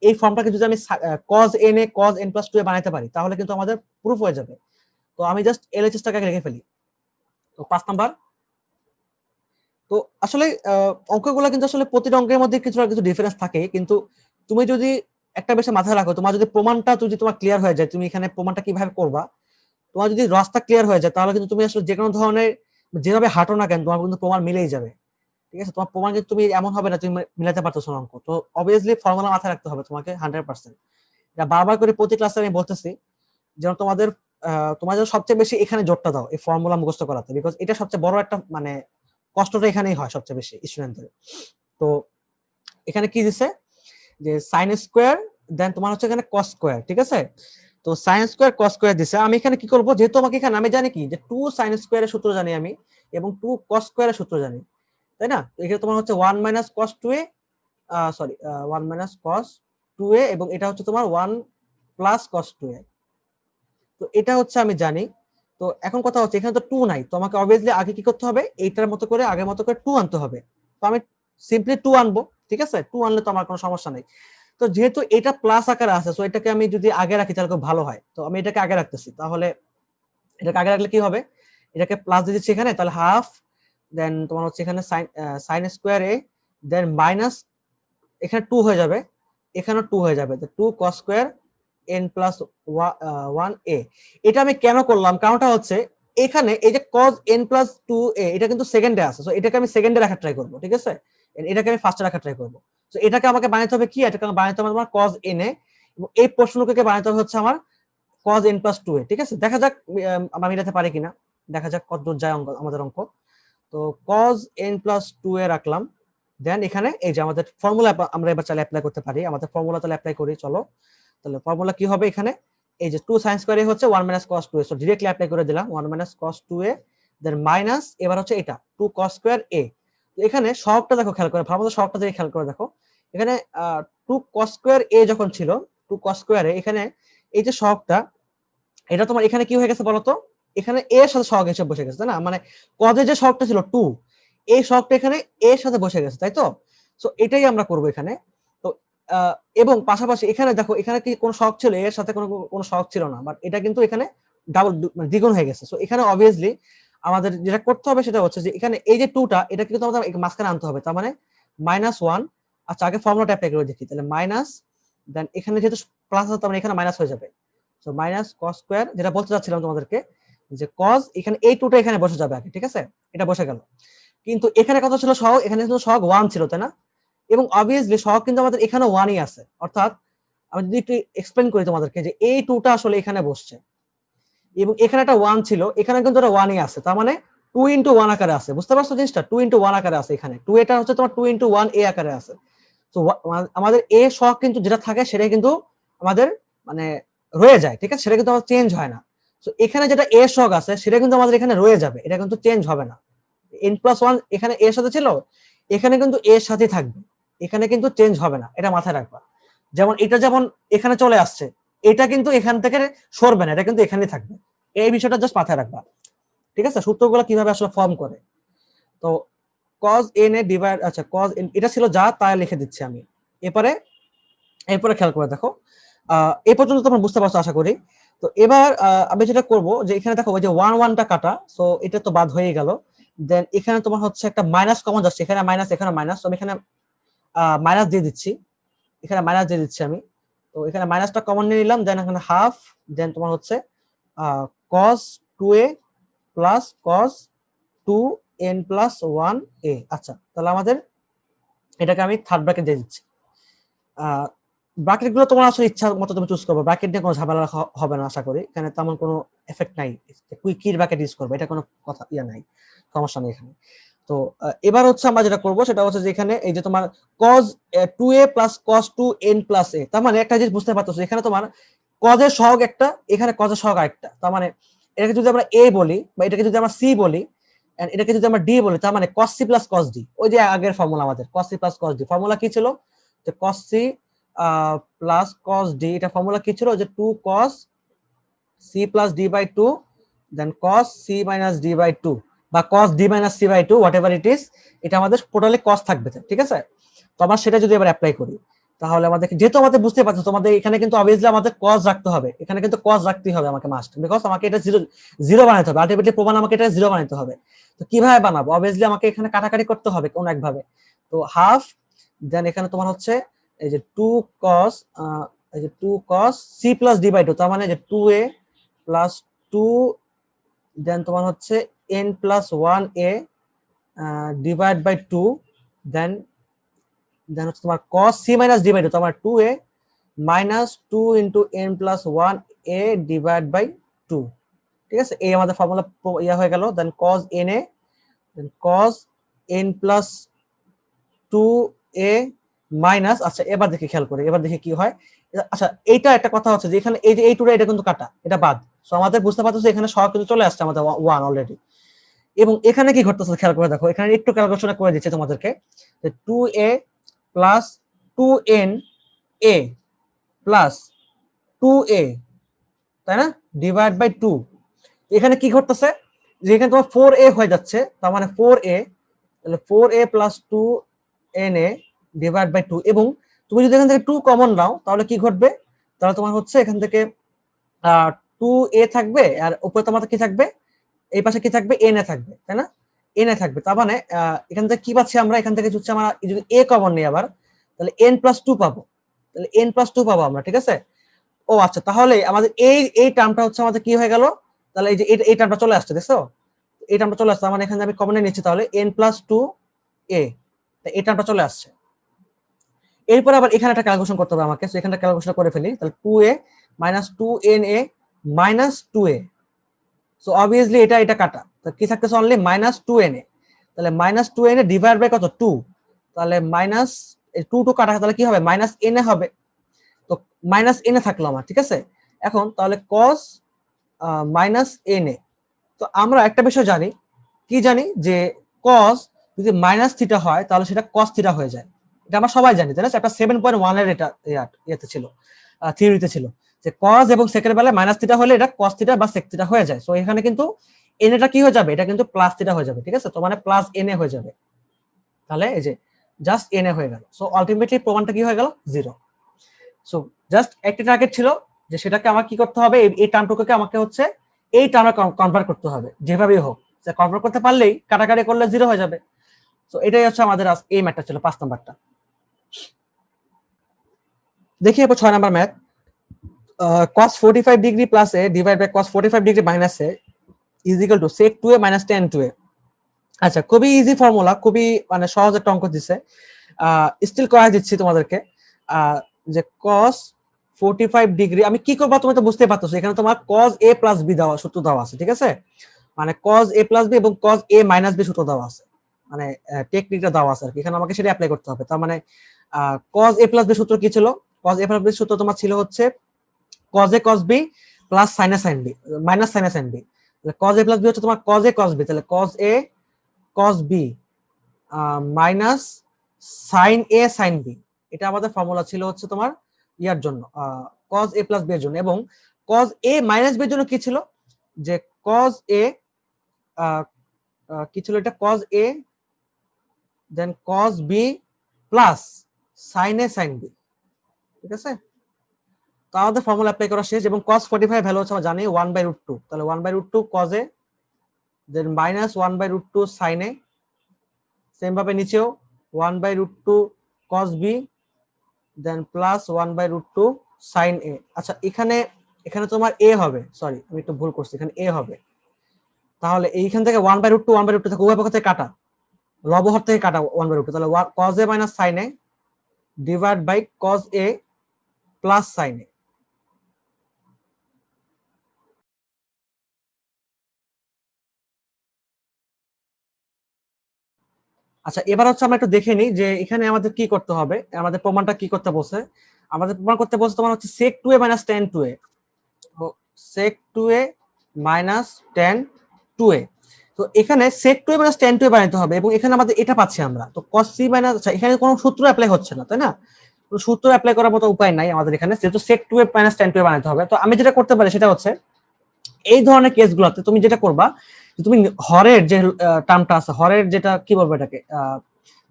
এই ফর্মটাকে যদি আমি cos na cos n plus 2 বানাইতে পারি, তাহলে কিন্তু আমাদের প্রুফ হয়ে যাবে। তো আমি জাস্ট এলএইচএস টাকে রেখে ফেলি। তো 5 নাম্বার, তো আসলে অঙ্কগুলো কিন্তু আসলে প্রতিটা অঙ্কের মধ্যে কিছু না কিছু ডিফারেন্স থাকে, কিন্তু তুমি যদি একটা বিষয় মাথায় রাখো, তোমার যদি প্রমাণটা যদি তোমার ক্লিয়ার হয়ে যায়, তুমি এখানে প্রমাণটা কিভাবে করবা, তোমার যদি রাস্তা ক্লিয়ার হয়ে যায়, তাহলে কিন্তু তুমি আসলে যে কোনো ধরনের যেভাবে হাঁটো না কেন, তোমার কিন্তু প্রমাণ মিলেই যাবে, ঠিক আছে? তোমার প্রমাণ কিন্তু তুমি এমন হবে না তুমি মিলাতে পারতেছো না অঙ্ক। তো অবভিয়াসলি ফর্মুলা মাথায় রাখতে হবে তোমাকে 100%। এটা বারবার করে প্রতি ক্লাসে আমি বলতেছি, যেন তোমাদের তোমাদের সবচেয়ে বেশি এখানে জোরটা দাও এই ফর্মুলা মুখস্থ করাতে, বিকজ এটা সবচেয়ে বড় একটা মানে কষ্টটা এখানেই হয় সবচেয়ে বেশি স্টুডেন্টদের। তো এখানে কি দিছে যে sin স্কয়ার, দেন তোমার হচ্ছে এখানে cos স্কয়ার, ঠিক আছে? তো sin স্কয়ার cos স্কয়ার দিছে, আমি এখানে কি করব, যেহেতু আমাকে এখানে আমি জানি কি যে 2 sin স্কয়ারের সূত্র জানি আমি, এবং 2 cos স্কয়ারের সূত্র জানি, তাই না? তো এখানে তোমার হচ্ছে 1 minus cos 2a, sorry 1 minus cos 2a, এবং এটা হচ্ছে তোমার 1 প্লাস cos 2a। তো এটা হচ্ছে আমি জানি। তো এখন কথা হচ্ছে এখানে তো 2 নাই, তো আমাকে অবভিয়াসলি আগে কি করতে হবে, এইটার মতো করে আগের মতো করে 2 আনতে হবে। তো আমি সিম্পলি 2 আনবো, ঠিক আছে? 2 আনলে তো আমার কোনো সমস্যা নেই। তো যেহেতু এটা প্লাস আকারে আছে, সো এটাকে আমি যদি আগে রাখি তাহলে খুব ভালো হয়। তো আমি এটাকে আগে রাখতেছি, তাহলে এটাকে আগে রাখলে কি হবে, এটাকে প্লাস দিয়ে দিচ্ছি এখানে, তাহলে হাফ, দেন তোমার হচ্ছে এখানে sin square a, then minus এখানে 2 হয়ে যাবে, এখানেও 2 হয়ে যাবে, তো 2 cos square n plus 1a। এটা আমি কেন করলাম, কারণটা হচ্ছে এখানে এই যে cos n প্লাস 2a, এটা কিন্তু সেকেন্ডে আছে, সো এটাকে আমি সেকেন্ডে রাখার ট্রাই করব, ঠিক আছে? এটাকে আমি ফার্স্টে রাখার ট্রাই করব। সো এটাকে আমাকে বানাতে হবে কি, এটাকে বানাতে হবে আমার cos n a, এবং এই প্রশ্নকে বানাতে হবে হচ্ছে আমার cos n প্লাস 2a, ঠিক আছে? দেখা যাক আমরা মিলাতে পারি কিনা, দেখা যাক কতদূর যায় অঙ্ক আমাদের অঙ্ক। তো cos n প্লাস 2a রাখলাম, দেন এখানে এই যে আমাদের ফর্মুলা আমরা এবার চাইলে অ্যাপ্লাই করতে পারি, আমাদের ফর্মুলা তাহলে অ্যাপ্লাই করি, চলো। তাহলে ফর্মুলা কি হবে, এখানে এই যে 2 sin স্কয়ার a হচ্ছে 1 minus cos 2a, so directly apply করে দিলাম 1 minus cos 2a, than minus এবার হচ্ছে এটা 2 cos স্কয়ার a। তো এখানে সহগটা দেখো, খেয়াল করে ফর্মুলা সহগটা যদি খেয়াল করে দেখো, এখানে 2 cos স্কয়ার a যখন ছিল 2 cos স্কয়ার a, এখানে এই যে সহগটা, এটা তোমার এখানে কি হয়ে গেছে বলো তো, এখানে এর সাথে সহগ হিসেবে বসে গেছে, তাই না? মানে কজের যে সহগটা ছিল 2, এই সহগটা এখানে এর সাথে বসে গেছে, তাই তো? সো এটাই আমরা করব এখানে। তো এবং পাশাপাশি এখানে দেখো, এখানে কি কোনো সহগ ছিল? এর সাথে কোনো সহগ ছিল না, বাট এটা কিন্তু এখানে ডাবল, মানে দ্বিগুণ হয়ে গেছে। সো এখানে অবভিয়াসলি আমাদের যেটা করতে হবে সেটা হচ্ছে যে এখানে এই যে 2টা, এটা কিন্তু আমাদের মাঝখানে আনতে হবে। তার মানে -1। আচ্ছা, আগে ফর্মুলাটা অ্যাপ্লাই করে দেখি। তাহলে মাইনাস, দেন এখানে যেহেতু প্লাস আছে, তার মানে এখানে মাইনাস হয়ে যাবে। সো মাইনাস cos স্কয়ার, যেটা বলতে চাচ্ছিলাম তোমাদেরকে, যে cos এখানে এই 2টা এখানে বসে যাবে আগে, ঠিক আছে? এটা বসে গেল। কিন্তু এখানে কত ছিল সহগ? এখানে কিন্তু সহগ 1 ছিল, তাই না? এবং অবভিয়াসলি সহগ কিন্তু আমাদের এখানে 1ই আছে। অর্থাৎ আমি যদি একটু এক্সপ্লেইন করি তোমাদেরকে, যে এই 2টা আসলে এখানে বসছে এবং এখানে একটা 1 ছিল, এখানে কিন্তু এটা 1ই আছে। তার মানে 2 ইনটু 1 আকারে আছে। বুঝতে পারছো জিনিসটা? 2 ইনটু 1 আকারে আছে এখানে। 2 এটা হচ্ছে তোমার 2 ইনটু 1 এ আকারে আছে। তো আমাদের এ সহগ কিন্তু যেটা থাকে সেটাই কিন্তু আমাদের মানে রয়ে যায়, ঠিক আছে? সেটা কিন্তু আমাদের চেঞ্জ হয় না। তো এখানে যেটা এ সহগ আছে সেটা কিন্তু আমাদের এখানে রয়ে যাবে, এটা কিন্তু চেঞ্জ হবে না। n+1 এখানে এর সাথে ছিল, এখানে কিন্তু এর সাথে থাকবে, এখানে কিন্তু চেঞ্জ হবে না, এটা মাথায় রাখবা। যেমন এটা যেমন এখানে চলে আসছে, এটা কিন্তু এখান থেকে সরবে না, এটা কিন্তু এখানেই থাকবে। এই বিষয়টা জাস্ট মাথায় রাখবা, ঠিক আছে? সূত্রগুলো কিভাবে আসলে ফর্ম করে। তো cos n এ ডিভাইড, আচ্ছা cos n এটা ছিল যা তাই লিখে দিচ্ছি আমি। এরপরে খেয়াল করে দেখো, এই পর্যন্ত তোমরা বুঝতে পারছো আশা করি। তো এবার আমি যেটা করব, যে এখানে দেখো ওই যে 1 টা কাটা, সো এটা তো বাদ হয়ে গেল। দেন এখানে তোমার হচ্ছে একটা মাইনাস কমন যাচ্ছে, এখানে মাইনাস, এখানে মাইনাস, তো আমি এখানে মাইনাস দিয়ে দিচ্ছি, এখানে মাইনাস দিয়ে দিচ্ছি আমি। তো এখানে মাইনাসটা কমন নিয়ে নিলাম, দেন এখানে হাফ, দেন তোমার হচ্ছে cos 2a plus cos 2n plus 1a। আচ্ছা, তাহলে আমাদের এটাকে আমি থার্ড ব্র্যাকেট দিয়ে দিচ্ছি। ব্র্যাকেট গুলো তোমার আসলে ইচ্ছা মতো তুমি চুজ করবে, ব্র্যাকেট নিয়ে কোনো ঝামেলা হবে না আশা করি, এখানে তেমন কোনো এফেক্ট নাই। কি ব্র্যাকেট ইউজ করবে এটা কোনো কথা নাই, সমস্যা নেই এখানে। তো এবার হচ্ছে আমরা যেটা করব সেটা হচ্ছে যে এখানে এই যে তোমার cos 2a plus cos 2n plus a, তার মানে একটা জিনিস বুঝতে পারতেছো, এখানে তোমার cos এর সহগ একটা, এখানে cos এর সহগ আরেকটা। তার মানে এটাকে যদি আমরা a বলি, বা এটাকে যদি আমরা c বলি, এন্ড এটাকে যদি আমরা d বলি, তার মানে cos c plus cos d। ওই যে আগের ফর্মুলা, আমাদের cos c plus cos d formula কি ছিল? যে cos c plus cos d, এটা ফর্মুলা কি ছিল? যে 2 cos c plus d by 2 then cos c minus d by 2, বা cos d minus c by 2, whatever it is, এটা আমাদের টোটালি cos থাকবে, ঠিক আছে? তো আমরা সেটা যদি এবার অ্যাপ্লাই করি, তাহলে আমাদের, যেহেতু আমাদের বুঝতে পারছো তোমাদের এখানে কিন্তু অবভিয়াসলি আমাদের cos রাখতে হবে, এখানে কিন্তু cos রাখতেই হবে আমাকে, মাস্ট, বিকজ আমাকে এটা জিরো জিরো বানাতে হবে, আলটিমেটলি প্রমাণ আমাকে এটা জিরো বানাতে হবে। তো কিভাবে বানাবো? অবভিয়াসলি আমাকে এখানে কাটাকাটি করতে হবে কোন একভাবে। তো হাফ, দেন এখানে তোমার হচ্ছে এই যে 2 cos, এই যে 2 cos c plus d by 2, তার মানে যে 2a প্লাস 2, দেন তোমার হচ্ছে n plus 1a divide by 2, then হচ্ছে তোমার cos c minus d by 2, তোমার 2a minus 2 into n plus 1a divide by 2, ঠিক আছে? এই আমাদের ফর্মুলা ইয়া হয়ে গেল। Then cos n a, then cos n plus 2a minus, আচ্ছা এবার দেখি, খেয়াল করে এবার দেখি কি হয়। আচ্ছা, এইটা একটা কথা হচ্ছে যে এখানে এই যে এই টুটা, এটা কিন্তু কাটা, এটা বাদ। সো আমাদের বুঝতে পারতেছে এখানে সহগ কিন্তু চলে আসছে আমাদের 1 অলরেডি। এবং এখানে কি ঘটতেছে খেয়াল করে দেখো, এখানে একটু ক্যালকুলেশন করে দিচ্ছি তোমাদেরকে, যে 2a plus 2n a plus 2a, তাই না, ডিভাইড বাই 2। এখানে কি ঘটতেছে, যে এখানে তোমার 4a হয়ে যাচ্ছে, তার মানে 4a, তাহলে 4a plus 2na divide by 2। এবং তুমি যদি এখান থেকে 2 কমন নাও, তাহলে কি ঘটবে? তাহলে তোমার হচ্ছে এখান থেকে 2a থাকবে, আর উপরে তোমার কি থাকবে? এই পাশে কি থাকবে? na থাকবে, তাই না? na থাকবে। তার মানে এখান থেকে কি পাচ্ছি আমরা? এখান থেকে হচ্ছে আমরা যদি a কমন নিই আবার, তাহলে n প্লাস 2 পাবো, তাহলে n প্লাস 2 পাবো আমরা, ঠিক আছে? ও আচ্ছা, তাহলে আমাদের এই টার্মটা হচ্ছে আমাদের কি হয়ে গেল? তাহলে এই যে এই টার্মটা চলে আসছে, দেখছো? এই টার্মটা চলে আসছে, মানে এখানে আমি কমনে নিচ্ছি, তাহলে n প্লাস 2a, এই টার্মটা চলে আসছে। এরপর আবার এখানে একটা ক্যালকুলেশন করতে হবে আমাকে, সো এখানে ক্যালকুলেশন করে ফেলি। তাহলে 2a minus 2na minus 2a, so obviously এটা কাটা, তো কি থাকতেছে? Only minus 2na। তাহলে মাইনাস 2na ডিভাইড বাই কত? 2। তাহলে মাইনাস 2 কাটা, তাহলে কি হবে? মাইনাস na হবে। তো মাইনাস na থাকলো আমার, ঠিক আছে? এখন তাহলে cos মাইনাস na, তো আমরা একটা বিষয় জানি, কি জানি? যে cos যদি মাইনাস থিটা হয় তাহলে সেটা cos থিটা হয়ে যায়, এটা আমরা সবাই জানি, তাই না? চ্যাপ্টার 7.1 এর এটা ইয়েতে ছিল, থিওরিতে ছিল। যে কজ এবং সেকের বেলায় মাইনাস থিটা হলে এটা কস থিটা বা সেক থিটা হয়ে যায়। সো এখানে কিন্তু এন এটা কি হয়ে যাবে, এটা কিন্তু প্লাস থিটা হয়ে যাবে, ঠিক আছে? তো মানে প্লাস এন এ হয়ে যাবে, তাহলে এই যে জাস্ট এন এ হয়ে গেল। সো আলটিমেটলি প্রমাণটা কি হয়ে গেল, 0। সো জাস্ট একটা টার্গেট ছিল যে সেটাকে আমার কি করতে হবে, এই টার্মটুকুকে আমাকে হচ্ছে এই টার্মে কনভার্ট করতে হবে যেভাবেই হোক। যে কনভার্ট করতে পারলেই কাটাকাটি করলে 0 হয়ে যাবে। সো এটাই হচ্ছে আমাদের এই ম্যাথটা ছিল 5 নাম্বারটা। দেখি এবার 6 number math. cos 45 degree plus a divide by cos 45 degree minus a is equal to sec 2a minus tan 2a। আচ্ছা, খুবই ইজি ফর্মুলা, খুবই মানে সহজ একটা অঙ্ক দিছে। স্টিল করা দিচ্ছি তোমাদেরকে। যে cos 45 ডিগ্রি আমি কি করব তুমি তো বুঝতে পারছো, এখানে তোমার cos a plus b দেওয়া সূত্র দেওয়া আছে, ঠিক আছে? মানে cos a plus b এবং cos a minus b সূত্র দেওয়া আছে, মানে টেকনিকটা দেওয়া আছে আর কি। এখানে আমাকে সেটা অ্যাপ্লাই করতে হবে। তার মানে cos a plus b সূত্র কি ছিল? cos a plus b সূত্র তোমার ছিল হচ্ছে cos a cos b plus sin a sin b minus sin a sin b। তাহলে cos a plus b হচ্ছে তোমার cos a cos b, তাহলে cos a cos b minus sin a sin b। এটা আমাদের formula ছিল হচ্ছে তোমার ইয়ার জন্য, cos a plus b এর জন্য। এবং cos a minus b এর জন্য কি ছিল, যে cos a কি ছিল, এটা cos a then cos b plus sin a sin b, ঠিক আছে? তো আমাদের ফর্মুলা অ্যাপ্লাই করা শেষ। এবং cos 45 ভ্যালু হচ্ছে আমরা জানি 1/√2, তাহলে 1/√2 cos a then minus 1/√2 sin a, same ভাবে নিচেও 1/√2 cos b then plus 1/√2 sin a। আচ্ছা, এখানে এখানে তোমার a হবে, সরি আমি একটু ভুল করছি, এখানে a হবে। তাহলে এইখান থেকে 1/√2 1/√2 থেকে উভয় পক্ষ থেকে কাটা, লবহর থেকে কাটা 1/√2, তাহলে cos a minus sin a divide by cos a plus sin a। আচ্ছা, এবার হচ্ছে আমরা একটু দেখে নিই যে এখানে আমাদের কি করতে হবে, আমাদের প্রমাণটা কি করতে বলছে। আমাদের প্রমাণ করতে বলছে তোমার হচ্ছে sec 2a minus tan 2a। তো sec 2a minus tan 2a, তো এখানে sec 2a minus tan 2a বানাইতে হবে। এবং এখানে আমাদের এটা পাচ্ছি আমরা, তো cos c minus, আচ্ছা এখানে কোনো সূত্র অ্যাপ্লাই হচ্ছে না, তাই না? কোনো সূত্র অ্যাপ্লাই করার মতো উপায় নাই আমাদের এখানে, যেহেতু sec 2a minus tan 2a বানাইতে হবে। তো আমি যেটা করতে পারি সেটা হচ্ছে এই ধরনের কেসগুলোতে তুমি যেটা করবা, তুমি হরের যে টার্মটা আছে, হরের যেটা কি বলবো এটাকে,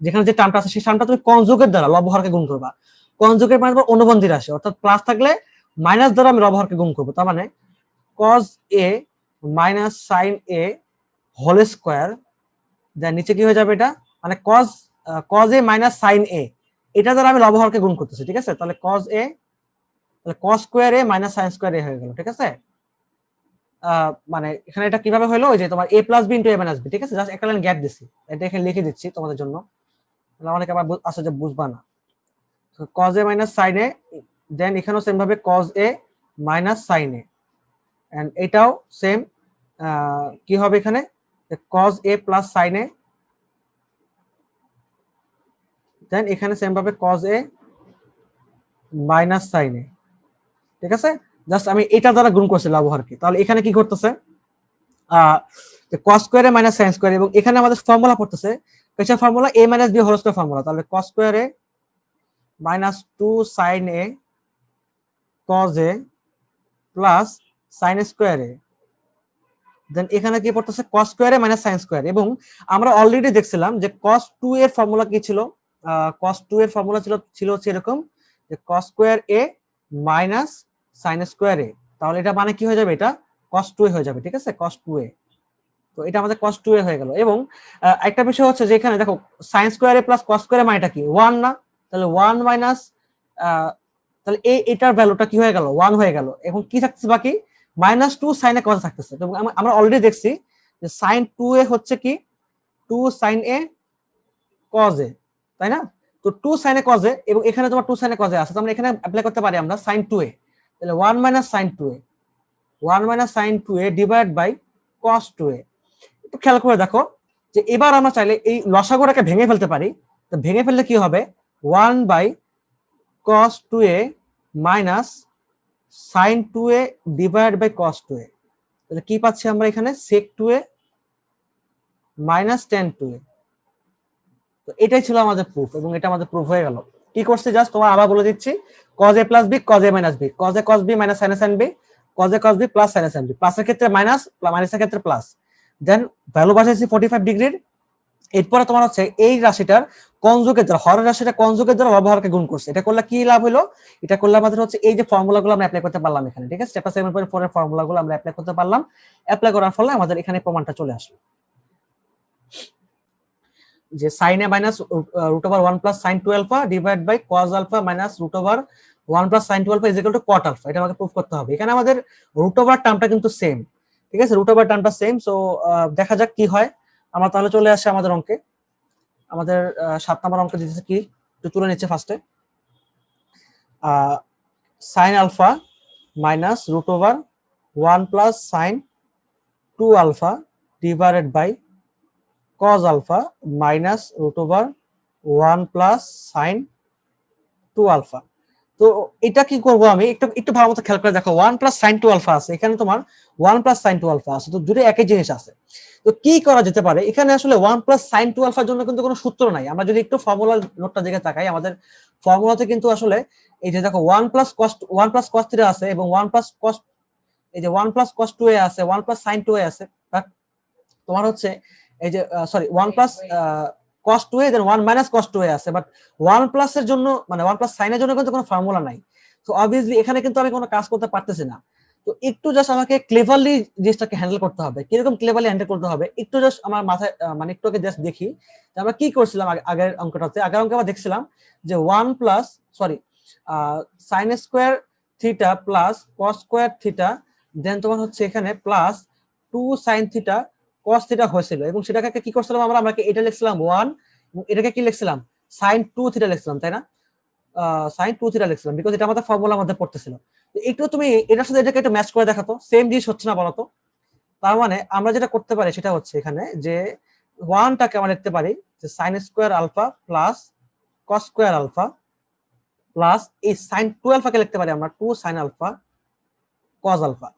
যেখানে যে টার্মটা আছে সেই টার্মটা তুমি কনজুগেট দ্বারা লবহরকে গুণ করবা। কনজুগেট মানে অনুবন্ধী রাশি, অর্থাৎ প্লাস থাকলে মাইনাস দ্বারা আমি লবহরকে গুণ করবো। তার মানে cos a minus sin a whole square, then নিচে কি হয়ে যাবে এটা, মানে cos a minus sin a, এটা দ্বারা আমি লবহরকে গুণ করতেছি, ঠিক আছে? তাহলে cos a, তাহলে cos square a minus sin square a হয়ে গেল, ঠিক আছে? মানে এখানে এটা কিভাবে হলো, ওই যে তোমার a plus b into a minus b, ঠিক আছে? জাস্ট একটা লাইন গ্যাপ দিছি, এটা এখানে লিখে দিচ্ছি তোমাদের জন্য, অনেকে আবার আছে যে বুঝবা না। cos a minus sin a, then এখানেও সেম ভাবে cos a minus sin a, and এটাও সেম কি হবে এখানে, cos a plus sin a, then এখানে সেম ভাবে cos a minus sin a, ঠিক আছে? জাস্ট আমি এটা দ্বারা গুণ করছি লবহরকে। তাহলে এখানে কি করতেছে, cos square a minus sin square, এবং এখানে আমাদের ফর্মুলা পড়তেছে কিসের formula, a minus b whole square formula. তাহলে cos square a minus 2 sin a cos a plus sin square a, then এখানে কি পড়তেছে cos square a minus sin square. এবং আমরা অলরেডি দেখছিলাম যে cos 2 এর ফর্মুলা কি ছিল, cos 2 এর ফর্মুলা ছিল হচ্ছে এরকম, যে cos square a minus sin square a। তাহলে এটা মানে কি হয়ে যাবে, এটা cos 2a হয়ে যাবে, ঠিক আছে? cos 2a, তো এটা আমাদের cos 2a হয়ে গেল। এবং একটা বিষয় হচ্ছে যে এখানে দেখো sin square a plus cos square a মানেটা কি 1 না, তাহলে 1 মাইনাস, তাহলে এটার ভ্যালুটা কি হয়ে গেল 1 হয়ে গেল। এখন কি থাকতেছে বাকি, মাইনাস 2 sin a cos থাকতেছে। তো আমরা অলরেডি দেখছি যে sin 2a হচ্ছে কি 2 sin a cos a, তাই না? তো 2 sin a cos a, এবং এখানে তোমার 2 sin a cos a আছে, তো আমরা এখানে অ্যাপ্লাই করতে পারি আমরা sin 2a, তাহলে 1 minus sin 2a, 1 minus sin 2a divide by cos 2a। একটু খেয়াল করে দেখো যে এবার আমরা চাইলে এই লসাগুটাকে ভেঙে ফেলতে পারি। তো ভেঙে ফেললে কি হবে, 1 by cos 2a minus sin 2a divide by cos 2a। তাহলে কি পাচ্ছি আমরা এখানে, sec 2a minus tan 2a। তো এটাই ছিল আমাদের প্রুফ, এবং এটা আমাদের প্রুফ হয়ে গেল। কি করছি জাস্ট তোমার আবার বলে দিচ্ছি, cos a plus b cos a minus b, cos a cos b minus sin a sin b, cos a cos b plus sin a sin b, প্লাসের ক্ষেত্রে মাইনাস, মাইনাসের ক্ষেত্রে প্লাস, দেন ভ্যালু বসাইছি 45 ডিগ্রির। এরপরে তোমার হচ্ছে এই রাশিটার কনজুগেট দ্বারা, হরের রাশিটা কনজুগেট দ্বারা লবহরকে গুণ করছে। এটা করলে কি লাভ হলো, এটা করলে আমাদের হচ্ছে এই যে ফর্মুলাগুলো আমরা অ্যাপ্লাই করতে পারলাম এখানে, ঠিক আছে, চ্যাপ্টার 7.4 এর ফর্মুলাগুলো আমরা অ্যাপ্লাই করতে পারলাম। অ্যাপ্লাই করার ফলে আমাদের এখানে প্রমাণটা চলে আসলো যে sin a minus root over 1 plus sin 2 alpha divide by cos alpha minus root over 1 plus sin 2 alpha is equal to cot alpha. এটা আমাকে প্রুফ করতে হবে। এখানে আমাদের রুট ওভার টার্মটা কিন্তু সেম, ঠিক আছে, রুট ওভার টার্মটা সেম। সো দেখা যাক কি হয়। আমরা তাহলে চলে আসে আমাদের অঙ্কে। আমাদের 7 নম্বর অঙ্ক দিতেছে কি, একটু তুলে নিচ্ছে ফার্স্টে, sin alpha minus root over 1 plus sin 2 alpha divided by cos alpha minus root over 1 plus sin 2 alpha. তো এটা কি করব আমি, একটু একটু ভালো মতো খেয়াল করে দেখো, 1 প্লাস sin 2 আলফা আছে, এখানে তোমার 1 প্লাস sin 2 আলফা আছে, তো দুটো একই জিনিস আছে। তো কি করা যেতে পারে এখানে, আসলে 1 প্লাস sin 2 আলফার জন্য কিন্তু কোনো সূত্র নাই। আমরা যদি একটু ফর্মুলা নোটটা দিকে তাকাই, আমাদের ফর্মুলাতে কিন্তু আসলে এই যে দেখো 1 প্লাস cos থিটা আছে এবং 1 প্লাস cos, এই যে 1 প্লাস cos 2a আছে, 1 প্লাস sin 2a আছে, বাট তোমার হচ্ছে এই যে সরি 1 প্লাস cos 2a দেন 1 মাইনাস cos 2a আছে, বাট 1 প্লাস এর জন্য মানে 1 প্লাস sin এর জন্য কিন্তু কোনো ফর্মুলা নাই। তো অবভিয়াসলি এখানে কিন্তু আমি কোনো কাজ করতে পারতেছি না। তো একটু জাস্ট আমাকে ক্লেভারলি জিনিসটাকে হ্যান্ডেল করতে হবে। কিরকম ক্লেভারলি হ্যান্ডেল করতে হবে, একটু জাস্ট আমার মাথায় মানে একটু আগে জাস্ট দেখি যে আমরা কি করছিলাম আগের অঙ্কটাতে। আগের অঙ্কে আমরা দেখছিলাম যে 1 plus sorry sin square theta plus cos square theta, then তোমার হচ্ছে এখানে plus 2 sin theta cos theta হয়েছিল, এবং সেটাকে কি করছিলাম আমরা, আমরা এটা লিখছিলাম 1 এবং এটাকে কি লিখছিলাম sin 2 থিটা লিখছিলাম, তাই না? sin 2 থিটা লিখছিলাম বিকজ এটা আমাদের ফর্মুলার মধ্যে পড়তেছিল। একটু তুমি এটার সাথে এটাকে একটু ম্যাচ করে দেখাতো, সেম জিনিস হচ্ছে না বলতো? তার মানে আমরা যেটা করতে পারি সেটা হচ্ছে এখানে যে 1 টাকে আমরা লিখতে পারি যে sin square alpha plus cos square alpha plus এই sin 2 আলফাকে লিখতে পারি আমরা 2 sin আলফা cos আলফা।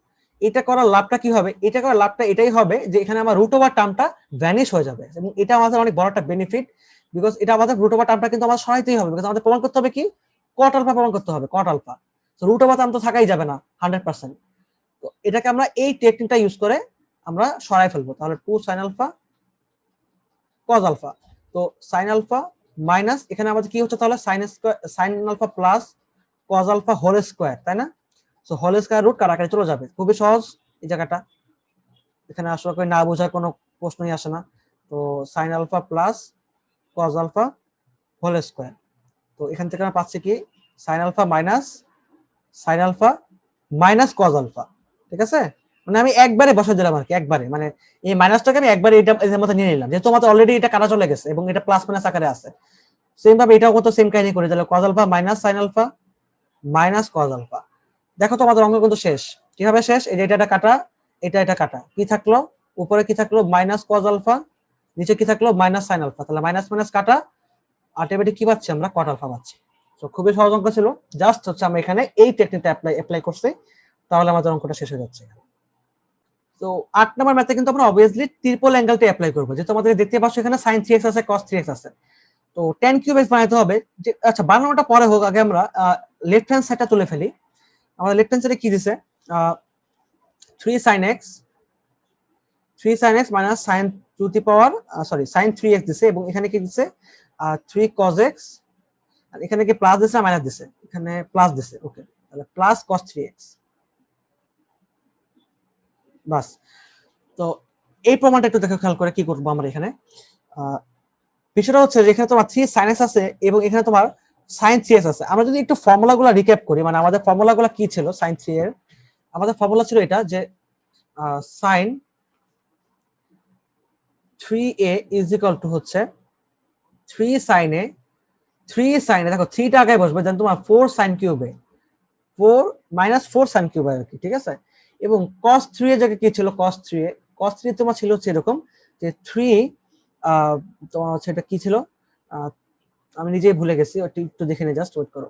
এটা করার লাভটা কি হবে, এটা করার লাভটা এটাই হবে যে এখানে আমার রুট ওভার টার্মটা ভ্যানিশ হয়ে যাবে, এবং এটা আমাদের অনেক বড় একটা বেনিফিট, বিকজ এটা আমাদের রুট ওভার টার্মটা কিন্তু আমাদের সরাইতেই হবে, বিকজ আমাদের প্রমাণ করতে হবে কি, cot আলফা প্রমাণ করতে হবে, cot আলফা। তো রুট ওভার টার্ম তো থাকাই যাবে না 100%। তো এটাকে আমরা এই টেকনিকটা ইউজ করে আমরা সরাই ফেলবো। তাহলে 2 sin আলফা cos আলফা, তো sin আলফা মাইনাস এখানে আমাদের কি হচ্ছে তাহলে sin square sin alpha plus cos alpha whole square, তাই না? সো হোল স্কয়ার রুট কাটাকাটি চলে যাবে, খুবই সহজ এই জায়গাটা। এখানে আসলে করে না বোঝার কোনো প্রশ্নই আসে না। তো sin alpha plus cos alpha whole square, তো এখান থেকে আমরা পাচ্ছি কি sin alpha minus sin alpha minus cos alpha, ঠিক আছে? মানে আমি একবারে বসে দিলাম আর কি, একবারে মানে এই মাইনাসটাকে আমি একবারে এটা এর মধ্যে নিয়ে নিলাম, যেহেতু আমাদের অলরেডি এটা কাটা চলে গেছে এবং এটা প্লাস মাইনাস আকারে আছে। সেম ভাবে এটাও কত সেম কাহিনী করে, তাহলে cos alpha minus sin alpha minus cos alpha. দেখো তো আমাদের অঙ্ক কিন্তু শেষ। কিভাবে শেষ, এই যে এটা কাটা, এটা কাটা, কি থাকলো উপরে, কি থাকলো মাইনাস cos আলফা, নিচে কি থাকলো মাইনাস sin আলফা, তাহলে মাইনাস মাইনাস কাটা, আলটিমেটলি কি পাচ্ছি আমরা, cot আলফা পাচ্ছি। তো খুবই সহজ অঙ্ক ছিল, জাস্ট হচ্ছে আমরা এখানে এই টেকনিকটা অ্যাপ্লাই করছি, তাহলে আমাদের অঙ্কটা শেষ হয়ে যাচ্ছে। তো 8 নম্বর ম্যাথে কিন্তু আমরা অবভিয়াসলি ট্রিপল অ্যাঙ্গেলটা অ্যাপ্লাই করব, যেহেতু আমাদের দেখতে পাচ্ছ এখানে sin 3x আছে cos 3x আছে, তো tan কিউব x বানাতে হবে। যে আচ্ছা বানানোটা পরে হোক, আগে আমরা লেফট হ্যান্ড সাইডটা তুলে ফেলি। আমাদের লেফট হ্যান্ড সাইডে কি দিছে, 3 sin x minus sin to the power sorry sin 3x দিছে, এবং এখানে কি দিছে 3 cos x, আর এখানে কি প্লাস দিছে না মাইনাস দিছে, এখানে প্লাস দিছে, ওকে, তাহলে প্লাস cos 3x বাস। তো এই প্রমাণটা একটু দেখো খেয়াল করে কি করবো আমরা এখানে। বিষয়টা হচ্ছে যেখানে তোমার 3 sin x আছে এবং এখানে তোমার sin 3x আছে। আমরা যদি একটু ফর্মুলাগুলো রিক্যাপ করি, মানে আমাদের ফর্মুলাগুলো কি ছিল sin 3 এর, আমাদের ফর্মুলা ছিল এটা যে sin 3a is equal to হচ্ছে 3 sin a, 3 sin a দেখো 3 টা আগে বসবে, দেন তোমার 4 sin কিউবে 4 মাইনাস 4 sin কিউব আর কি, ঠিক আছে? এবং cos 3 এর জায়গায় কি ছিল, cos 3 তোমার ছিল হচ্ছে এরকম যে 3 তোমার হচ্ছে এটা কি ছিল, আমি নিজেই ভুলে গেছি, একটু দেখে নে, জাস্ট ওয়েট করো।